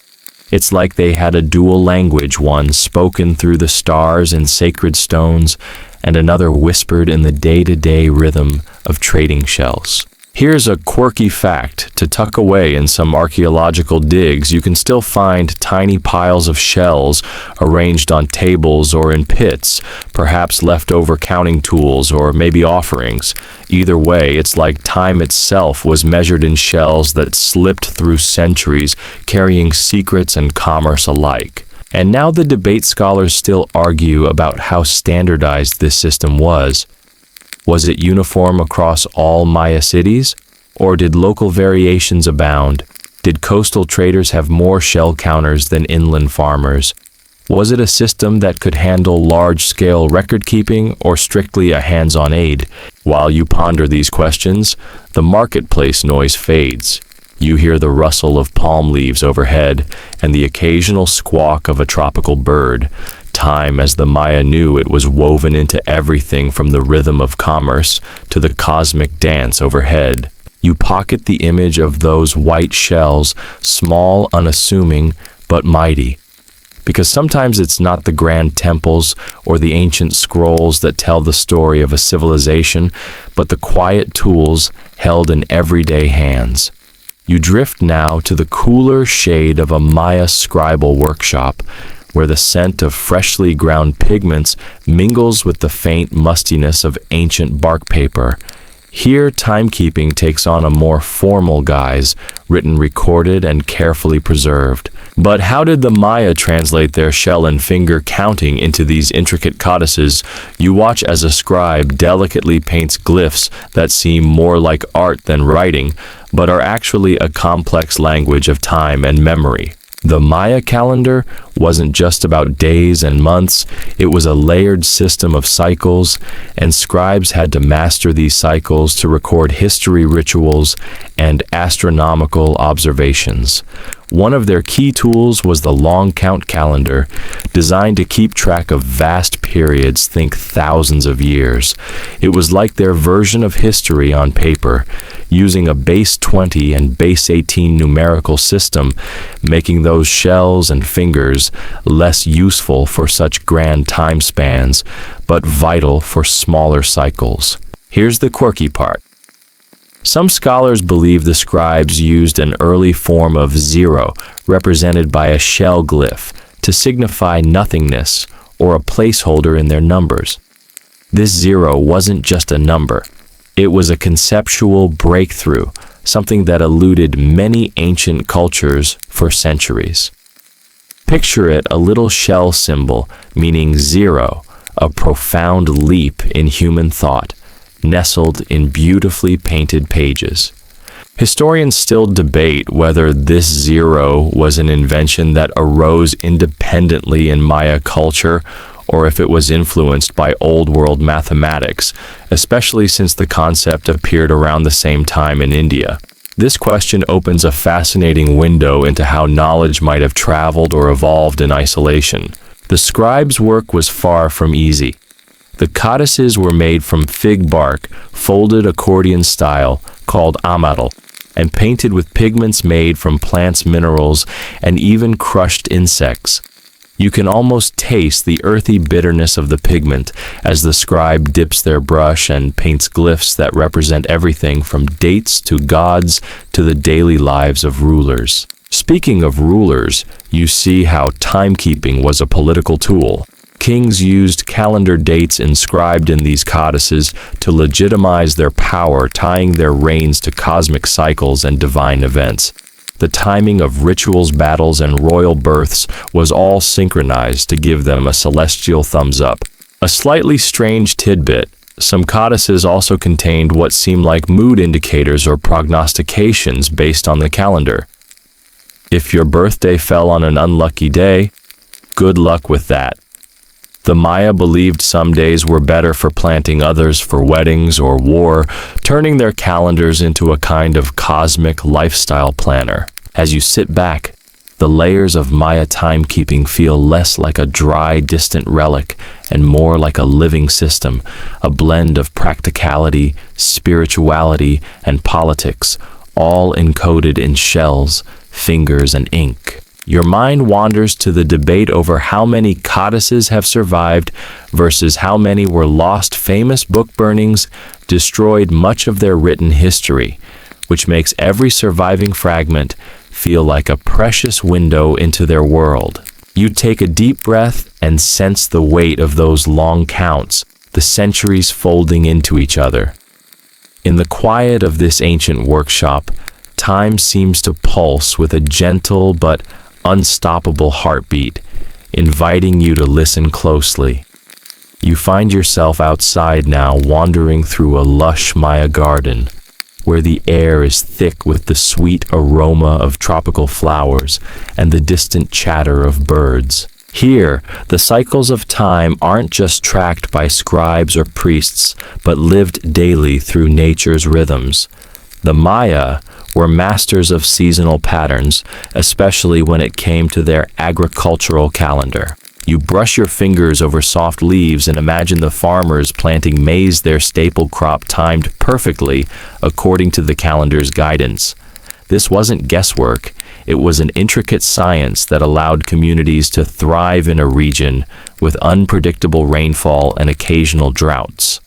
It's like they had a dual language, one spoken through the stars and sacred stones, and another whispered in the day-to-day rhythm of trading shells. Here's a quirky fact to tuck away in some archaeological digs. You can still find tiny piles of shells arranged on tables or in pits, perhaps leftover counting tools or maybe offerings. Either way, it's like time itself was measured in shells that slipped through centuries, carrying secrets and commerce alike. And now the debate scholars still argue about how standardized this system was. Was it uniform across all Maya cities? Or did local variations abound? Did coastal traders have more shell counters than inland farmers? Was it a system that could handle large-scale record-keeping or strictly a hands-on aid? While you ponder these questions, the marketplace noise fades. You hear the rustle of palm leaves overhead and the occasional squawk of a tropical bird. Time, as the Maya knew it, was woven into everything from the rhythm of commerce to the cosmic dance overhead. You pocket the image of those white shells, small, unassuming, but mighty. Because sometimes it's not the grand temples or the ancient scrolls that tell the story of a civilization, but the quiet tools held in everyday hands. You drift now to the cooler shade of a Maya scribal workshop, where the scent of freshly ground pigments mingles with the faint mustiness of ancient bark paper. Here, timekeeping takes on a more formal guise, written, recorded, and carefully preserved. But how did the Maya translate their shell and finger counting into these intricate codices? You watch as a scribe delicately paints glyphs that seem more like art than writing, but are actually a complex language of time and memory. The Maya calendar wasn't just about days and months, it was a layered system of cycles, and scribes had to master these cycles to record history rituals and astronomical observations. One of their key tools was the long count calendar, designed to keep track of vast periods, think thousands of years. It was like their version of history on paper, using a base 20 and base 18 numerical system, making those shells and fingers less useful for such grand time spans, but vital for smaller cycles. Here's the quirky part. Some scholars believe the scribes used an early form of zero, represented by a shell glyph, to signify nothingness or a placeholder in their numbers. This zero wasn't just a number. It was a conceptual breakthrough, something that eluded many ancient cultures for centuries. Picture it, a little shell symbol, meaning zero, a profound leap in human thought, nestled in beautifully painted pages. Historians still debate whether this zero was an invention that arose independently in Maya culture or if it was influenced by Old World mathematics, especially since the concept appeared around the same time in India. This question opens a fascinating window into how knowledge might have traveled or evolved in isolation. The scribe's work was far from easy. The codices were made from fig bark, folded accordion style, called ambiance, and painted with pigments made from plants, minerals, and even crushed insects. You can almost taste the earthy bitterness of the pigment as the scribe dips their brush and paints glyphs that represent everything from dates to gods to the daily lives of rulers. Speaking of rulers, you see how timekeeping was a political tool. Kings used calendar dates inscribed in these codices to legitimize their power, tying their reigns to cosmic cycles and divine events. The timing of rituals, battles, and royal births was all synchronized to give them a celestial thumbs up. A slightly strange tidbit, some codices also contained what seemed like mood indicators or prognostications based on the calendar. If your birthday fell on an unlucky day, good luck with that. The Maya believed some days were better for planting, others for weddings or war, turning their calendars into a kind of cosmic lifestyle planner. As you sit back, the layers of Maya timekeeping feel less like a dry, distant relic and more like a living system, a blend of practicality, spirituality, and politics, all encoded in shells, fingers, and ink. Your mind wanders to the debate over how many codices have survived versus how many were lost. Famous book burnings destroyed much of their written history, which makes every surviving fragment feel like a precious window into their world. You take a deep breath and sense the weight of those long counts, the centuries folding into each other. In the quiet of this ancient workshop, time seems to pulse with a gentle but unstoppable heartbeat, inviting you to listen closely. You find yourself outside now, wandering through a lush Maya garden, where the air is thick with the sweet aroma of tropical flowers and the distant chatter of birds. Here, the cycles of time aren't just tracked by scribes or priests, but lived daily through nature's rhythms. The Maya were masters of seasonal patterns, especially when it came to their agricultural calendar. You brush your fingers over soft leaves and imagine the farmers planting maize, their staple crop, timed perfectly according to the calendar's guidance. This wasn't guesswork, it was an intricate science that allowed communities to thrive in a region with unpredictable rainfall and occasional droughts.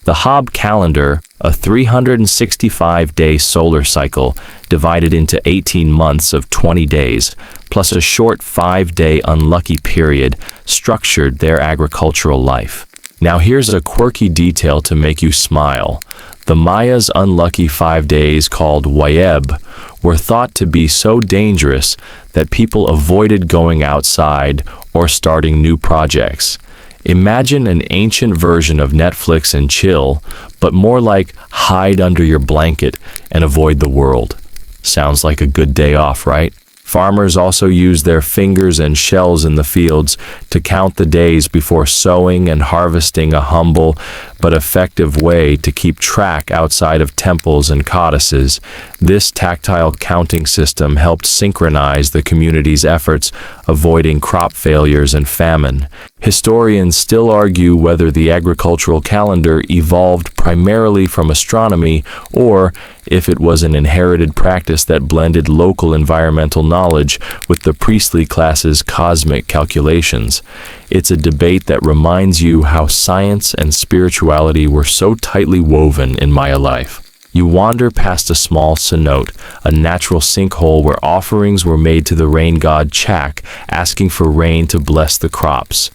The Hob calendar, a 365-day solar cycle divided into 18 months of 20 days, plus a short 5-day unlucky period, structured their agricultural life. Now here's a quirky detail to make you smile. The Maya's unlucky 5 days, called Wayeb, were thought to be so dangerous that people avoided going outside or starting new projects. Imagine an ancient version of Netflix and chill, but more like hide under your blanket and avoid the world. Sounds like a good day off, right? Farmers also used their fingers and shells in the fields to count the days before sowing and harvesting, a humble but effective way to keep track outside of temples and codices. This tactile counting system helped synchronize the community's efforts, avoiding crop failures and famine. Historians still argue whether the agricultural calendar evolved primarily from astronomy or if it was an inherited practice that blended local environmental knowledge with the priestly class's cosmic calculations. It's a debate that reminds you how science and spirituality were so tightly woven in Maya life. You wander past a small cenote, a natural sinkhole where offerings were made to the rain god Chak, asking for rain to bless the crops.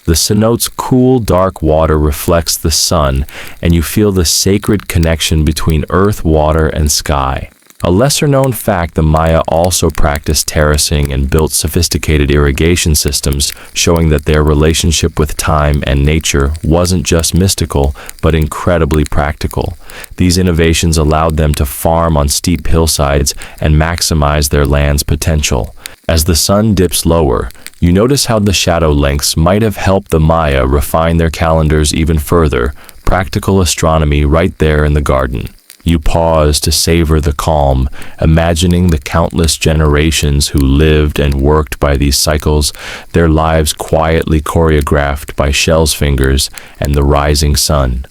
The cenote's cool, dark water reflects the sun, and you feel the sacred connection between earth, water, and sky. A lesser-known fact, the Maya also practiced terracing and built sophisticated irrigation systems, showing that their relationship with time and nature wasn't just mystical, but incredibly practical. These innovations allowed them to farm on steep hillsides and maximize their land's potential. As the sun dips lower, you notice how the shadow lengths might have helped the Maya refine their calendars even further. Practical astronomy right there in the garden. You pause to savor the calm, imagining the countless generations who lived and worked by these cycles, their lives quietly choreographed by Shell's fingers and the rising sun.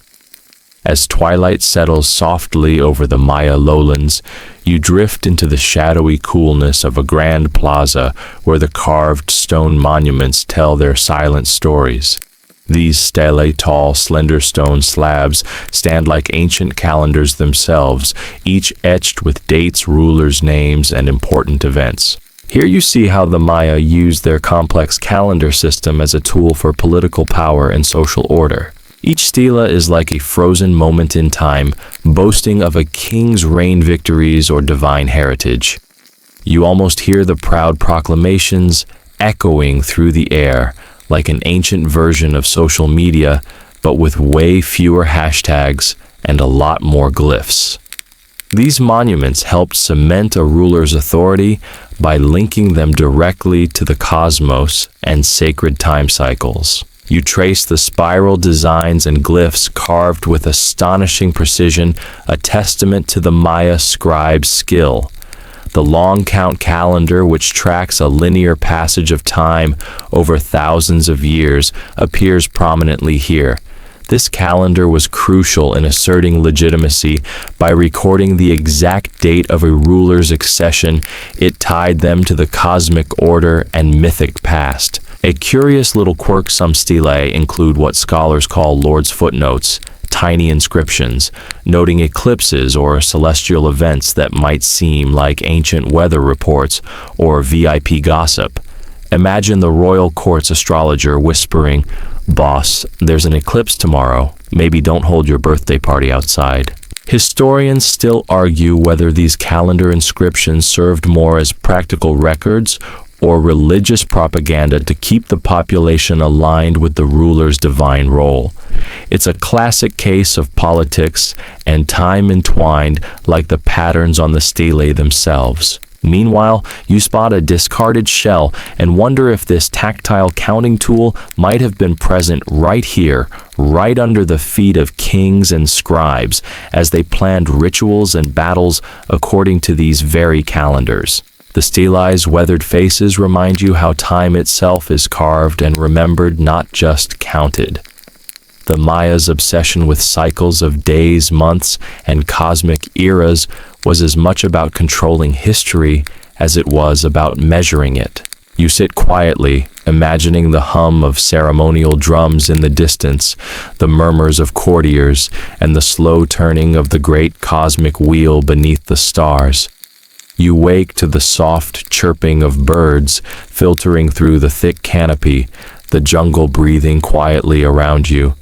As twilight settles softly over the Maya lowlands, you drift into the shadowy coolness of a grand plaza where the carved stone monuments tell their silent stories. These stelae, tall, slender stone slabs, stand like ancient calendars themselves, each etched with dates, rulers' names, and important events. Here you see how the Maya used their complex calendar system as a tool for political power and social order. Each stela is like a frozen moment in time, boasting of a king's reign victories or divine heritage. You almost hear the proud proclamations echoing through the air, like an ancient version of social media, but with way fewer hashtags and a lot more glyphs. These monuments helped cement a ruler's authority by linking them directly to the cosmos and sacred time cycles. You trace the spiral designs and glyphs carved with astonishing precision, a testament to the Maya scribe's skill. The long count calendar, which tracks a linear passage of time over thousands of years, appears prominently here. This calendar was crucial in asserting legitimacy. By recording the exact date of a ruler's accession, it tied them to the cosmic order and mythic past. A curious little quirk: some stelae include what scholars call Lord's footnotes, tiny inscriptions, noting eclipses or celestial events that might seem like ancient weather reports or VIP gossip. Imagine the royal court's astrologer whispering, "Boss, there's an eclipse tomorrow. Maybe don't hold your birthday party outside." Historians still argue whether these calendar inscriptions served more as practical records or religious propaganda to keep the population aligned with the ruler's divine role. It's a classic case of politics and time entwined like the patterns on the stelae themselves. Meanwhile, you spot a discarded shell and wonder if this tactile counting tool might have been present right here, right under the feet of kings and scribes, as they planned rituals and battles according to these very calendars. The stelae's weathered faces remind you how time itself is carved and remembered, not just counted. The Maya's obsession with cycles of days, months, and cosmic eras was as much about controlling history as it was about measuring it. You sit quietly, imagining the hum of ceremonial drums in the distance, the murmurs of courtiers, and the slow turning of the great cosmic wheel beneath the stars. You wake to the soft chirping of birds filtering through the thick canopy, the jungle breathing quietly around you.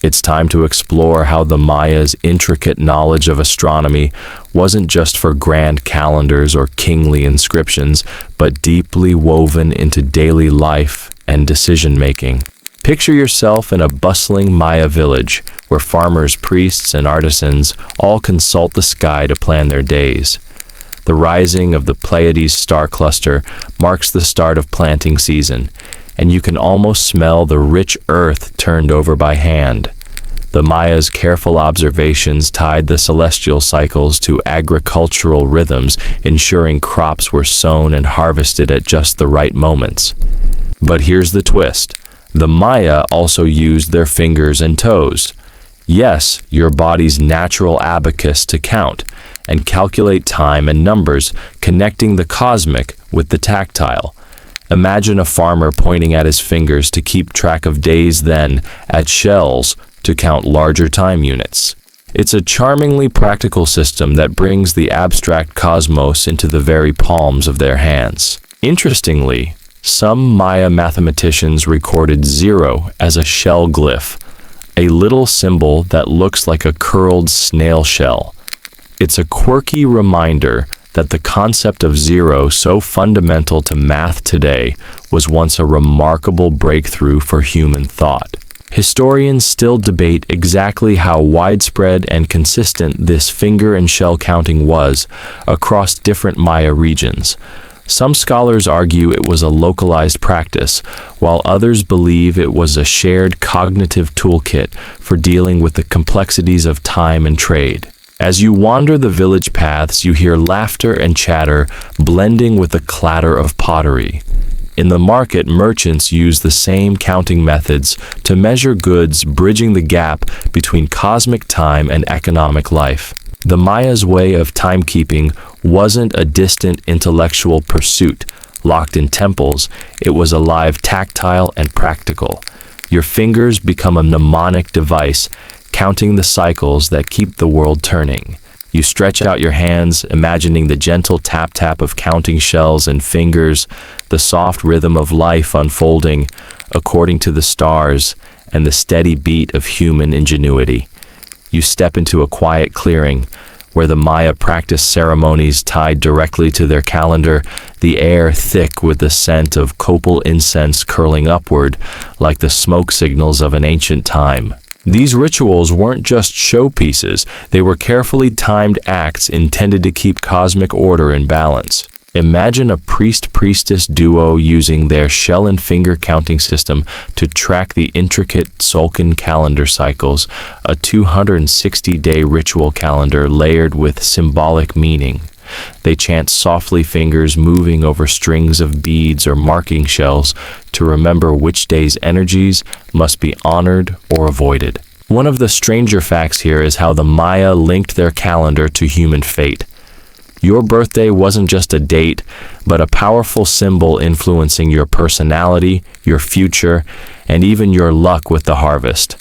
It's time to explore how the Maya's intricate knowledge of astronomy wasn't just for grand calendars or kingly inscriptions, but deeply woven into daily life and decision-making. Picture yourself in a bustling Maya village where farmers, priests, and artisans all consult the sky to plan their days. The rising of the Pleiades star cluster marks the start of planting season, and you can almost smell the rich earth turned over by hand. The Mayas' careful observations tied the celestial cycles to agricultural rhythms, ensuring crops were sown and harvested at just the right moments. But here's the twist. The Maya also used their fingers and toes. Yes, your body's natural abacus to count and calculate time and numbers, connecting the cosmic with the tactile. Imagine a farmer pointing at his fingers to keep track of days, then at shells to count larger time units. It's a charmingly practical system that brings the abstract cosmos into the very palms of their hands. Interestingly, some Maya mathematicians recorded 0 as a shell glyph, a little symbol that looks like a curled snail shell. It's a quirky reminder that the concept of 0, so fundamental to math today, was once a remarkable breakthrough for human thought. Historians still debate exactly how widespread and consistent this finger and shell counting was across different Maya regions. Some scholars argue it was a localized practice, while others believe it was a shared cognitive toolkit for dealing with the complexities of time and trade. As you wander the village paths, you hear laughter and chatter blending with the clatter of pottery. In the market, merchants use the same counting methods to measure goods, bridging the gap between cosmic time and economic life. The Mayas' way of timekeeping wasn't a distant intellectual pursuit locked in temples. It was alive, tactile, and practical. Your fingers become a mnemonic device, counting the cycles that keep the world turning. You stretch out your hands, imagining the gentle tap-tap of counting shells and fingers, the soft rhythm of life unfolding according to the stars, and the steady beat of human ingenuity. You step into a quiet clearing where the Maya practiced ceremonies tied directly to their calendar, the air thick with the scent of copal incense curling upward like the smoke signals of an ancient time. These rituals weren't just showpieces, they were carefully timed acts intended to keep cosmic order in balance. Imagine a priest-priestess duo using their shell and finger counting system to track the intricate Tzolk'in calendar cycles, a 260-day ritual calendar layered with symbolic meaning. They chant softly, fingers moving over strings of beads or marking shells to remember which day's energies must be honored or avoided. One of the stranger facts here is how the Maya linked their calendar to human fate. Your birthday wasn't just a date, but a powerful symbol influencing your personality, your future, and even your luck with the harvest.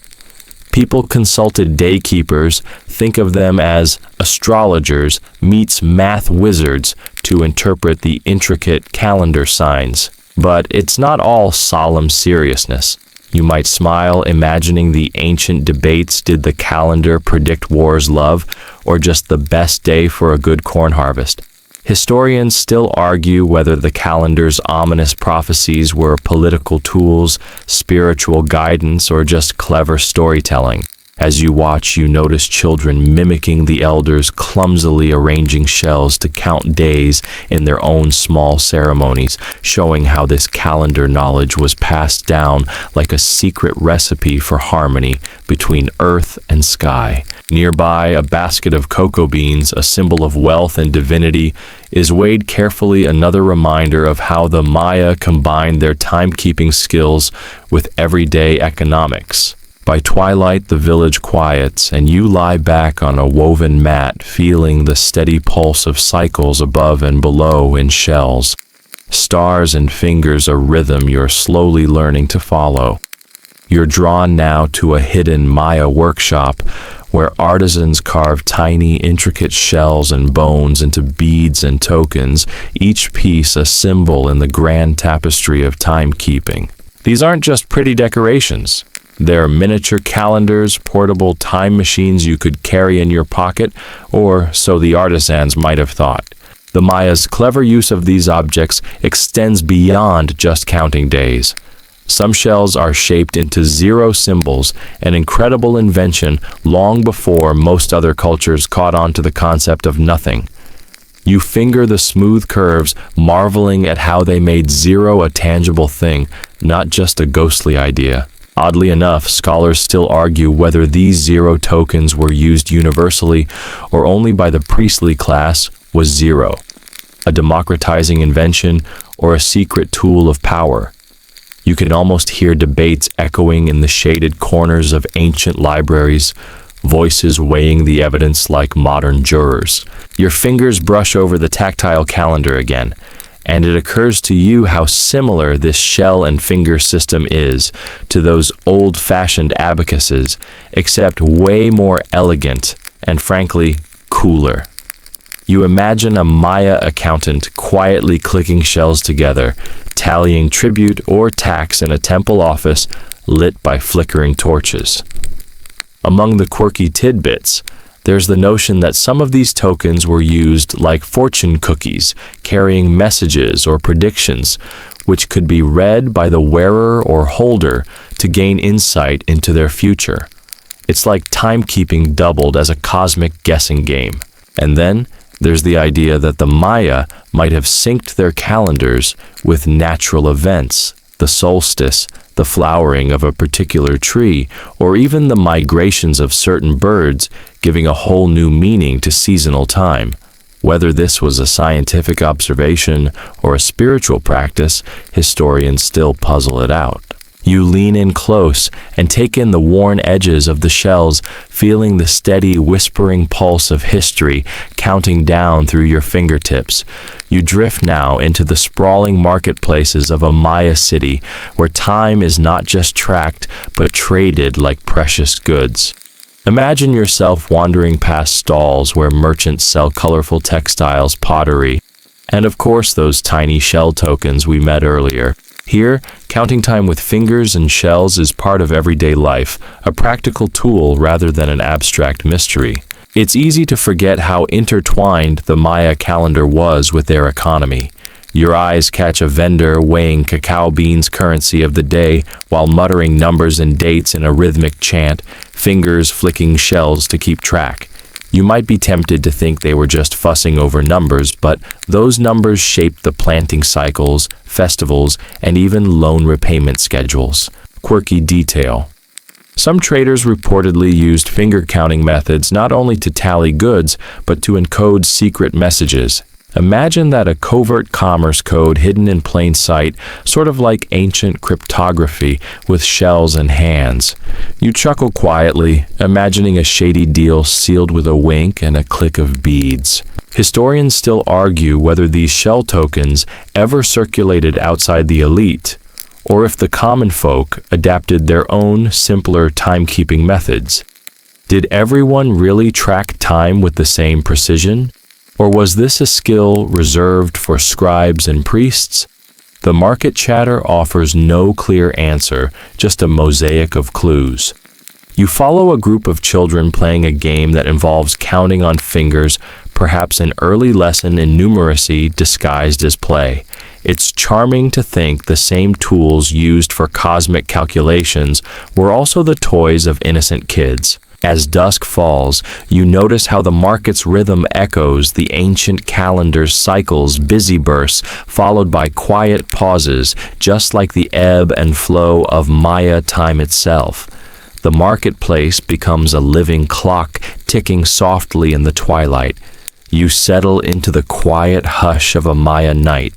People consulted daykeepers, think of them as astrologers meets math wizards, to interpret the intricate calendar signs. But it's not all solemn seriousness. You might smile imagining the ancient debates: did the calendar predict war's love, or just the best day for a good corn harvest? Historians still argue whether the calendar's ominous prophecies were political tools, spiritual guidance, or just clever storytelling. As you watch, you notice children mimicking the elders, clumsily arranging shells to count days in their own small ceremonies, showing how this calendar knowledge was passed down like a secret recipe for harmony between earth and sky. Nearby, a basket of cocoa beans, a symbol of wealth and divinity, is weighed carefully, another reminder of how the Maya combined their timekeeping skills with everyday economics. By twilight, the village quiets, and you lie back on a woven mat, feeling the steady pulse of cycles above and below in shells. Stars and fingers, a rhythm you're slowly learning to follow. You're drawn now to a hidden Maya workshop where artisans carve tiny, intricate shells and bones into beads and tokens, each piece a symbol in the grand tapestry of timekeeping. These aren't just pretty decorations. They're miniature calendars, portable time machines you could carry in your pocket, or so the artisans might have thought. The Maya's clever use of these objects extends beyond just counting days. Some shells are shaped into 0 symbols, an incredible invention long before most other cultures caught on to the concept of nothing. You finger the smooth curves, marveling at how they made zero a tangible thing, not just a ghostly idea. Oddly enough, scholars still argue whether these zero tokens were used universally or only by the priestly class was zero, a democratizing invention or a secret tool of power. You can almost hear debates echoing in the shaded corners of ancient libraries, voices weighing the evidence like modern jurors. Your fingers brush over the tactile calendar again, and it occurs to you how similar this shell and finger system is to those old-fashioned abacuses, except way more elegant and, frankly, cooler. You imagine a Maya accountant quietly clicking shells together, tallying tribute or tax in a temple office lit by flickering torches. Among the quirky tidbits, there's the notion that some of these tokens were used like fortune cookies, carrying messages or predictions, which could be read by the wearer or holder to gain insight into their future. It's like timekeeping doubled as a cosmic guessing game. And then there's the idea that the Maya might have synced their calendars with natural events, the solstice, the flowering of a particular tree, or even the migrations of certain birds, giving a whole new meaning to seasonal time. Whether this was a scientific observation or a spiritual practice, historians still puzzle it out. You lean in close and take in the worn edges of the shells, feeling the steady, whispering pulse of history counting down through your fingertips. You drift now into the sprawling marketplaces of a Maya city, where time is not just tracked, but traded like precious goods. Imagine yourself wandering past stalls where merchants sell colorful textiles, pottery, and of course those tiny shell tokens we met earlier. Here, counting time with fingers and shells is part of everyday life, a practical tool rather than an abstract mystery. It's easy to forget how intertwined the Maya calendar was with their economy. Your eyes catch a vendor weighing cacao beans currency of the day while muttering numbers and dates in a rhythmic chant, fingers flicking shells to keep track. You might be tempted to think they were just fussing over numbers, but those numbers shaped the planting cycles, festivals, and even loan repayment schedules. Quirky detail. Some traders reportedly used finger counting methods not only to tally goods, but to encode secret messages. Imagine that a covert commerce code hidden in plain sight, sort of like ancient cryptography with shells and hands. You chuckle quietly, imagining a shady deal sealed with a wink and a click of beads. Historians still argue whether these shell tokens ever circulated outside the elite, or if the common folk adapted their own, simpler timekeeping methods. Did everyone really track time with the same precision? Or was this a skill reserved for scribes and priests? The market chatter offers no clear answer, just a mosaic of clues. You follow a group of children playing a game that involves counting on fingers, perhaps an early lesson in numeracy disguised as play. It's charming to think the same tools used for cosmic calculations were also the toys of innocent kids. As dusk falls, you notice how the market's rhythm echoes the ancient calendar's cycles, busy bursts, followed by quiet pauses, just like the ebb and flow of Maya time itself. The marketplace becomes a living clock, ticking softly in the twilight. You settle into the quiet hush of a Maya night,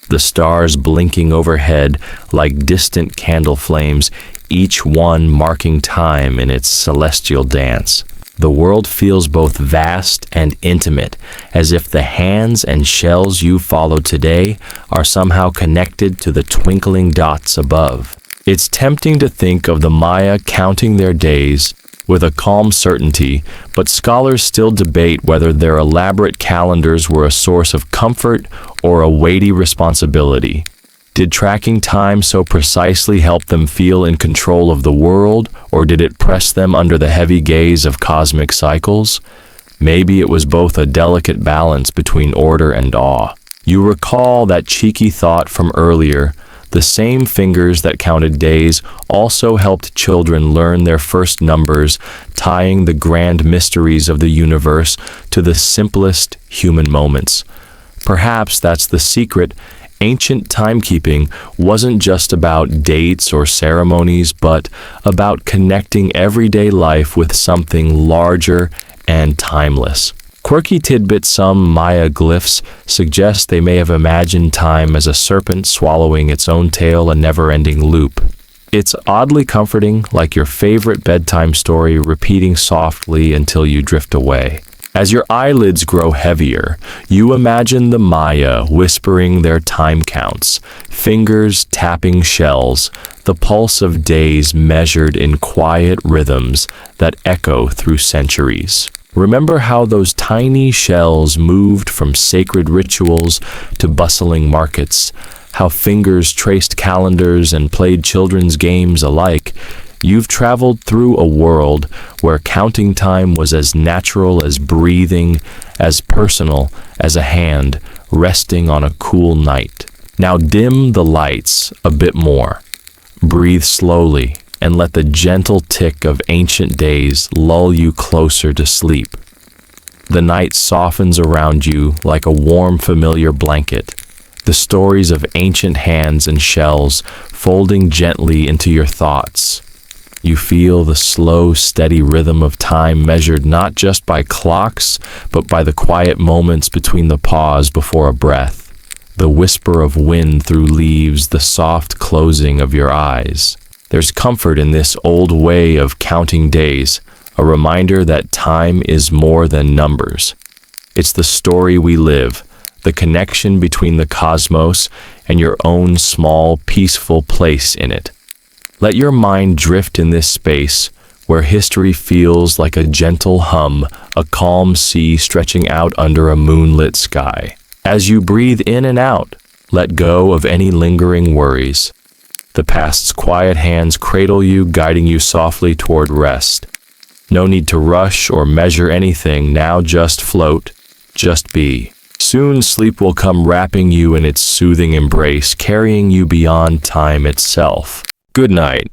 the stars blinking overhead like distant candle flames, each one marking time in its celestial dance. The world feels both vast and intimate, as if the hands and shells you follow today are somehow connected to the twinkling dots above. It's tempting to think of the Maya counting their days with a calm certainty, but scholars still debate whether their elaborate calendars were a source of comfort or a weighty responsibility. Did tracking time so precisely help them feel in control of the world, or did it press them under the heavy gaze of cosmic cycles? Maybe it was both a delicate balance between order and awe. You recall that cheeky thought from earlier, The same fingers that counted days also helped children learn their first numbers, tying the grand mysteries of the universe to the simplest human moments. Perhaps that's the secret. Ancient timekeeping wasn't just about dates or ceremonies, but about connecting everyday life with something larger and timeless. Quirky tidbits: some Maya glyphs suggest they may have imagined time as a serpent swallowing its own tail, a never-ending loop. It's oddly comforting, like your favorite bedtime story repeating softly until you drift away. As your eyelids grow heavier, you imagine the Maya whispering their time counts, fingers tapping shells, the pulse of days measured in quiet rhythms that echo through centuries. Remember how those tiny shells moved from sacred rituals to bustling markets, how fingers traced calendars and played children's games alike. You've traveled through a world where counting time was as natural as breathing, as personal as a hand resting on a cool night. Now dim the lights a bit more. Breathe slowly and let the gentle tick of ancient days lull you closer to sleep. The night softens around you like a warm, familiar blanket, the stories of ancient hands and shells folding gently into your thoughts. You feel the slow, steady rhythm of time measured not just by clocks, but by the quiet moments between the pause before a breath, the whisper of wind through leaves, the soft closing of your eyes. There's comfort in this old way of counting days, a reminder that time is more than numbers. It's the story we live, the connection between the cosmos and your own small, peaceful place in it. Let your mind drift in this space where history feels like a gentle hum, a calm sea stretching out under a moonlit sky. As you breathe in and out, let go of any lingering worries. The past's quiet hands cradle you, guiding you softly toward rest. No need to rush or measure anything, now just float, just be. Soon sleep will come, wrapping you in its soothing embrace, carrying you beyond time itself. Good night.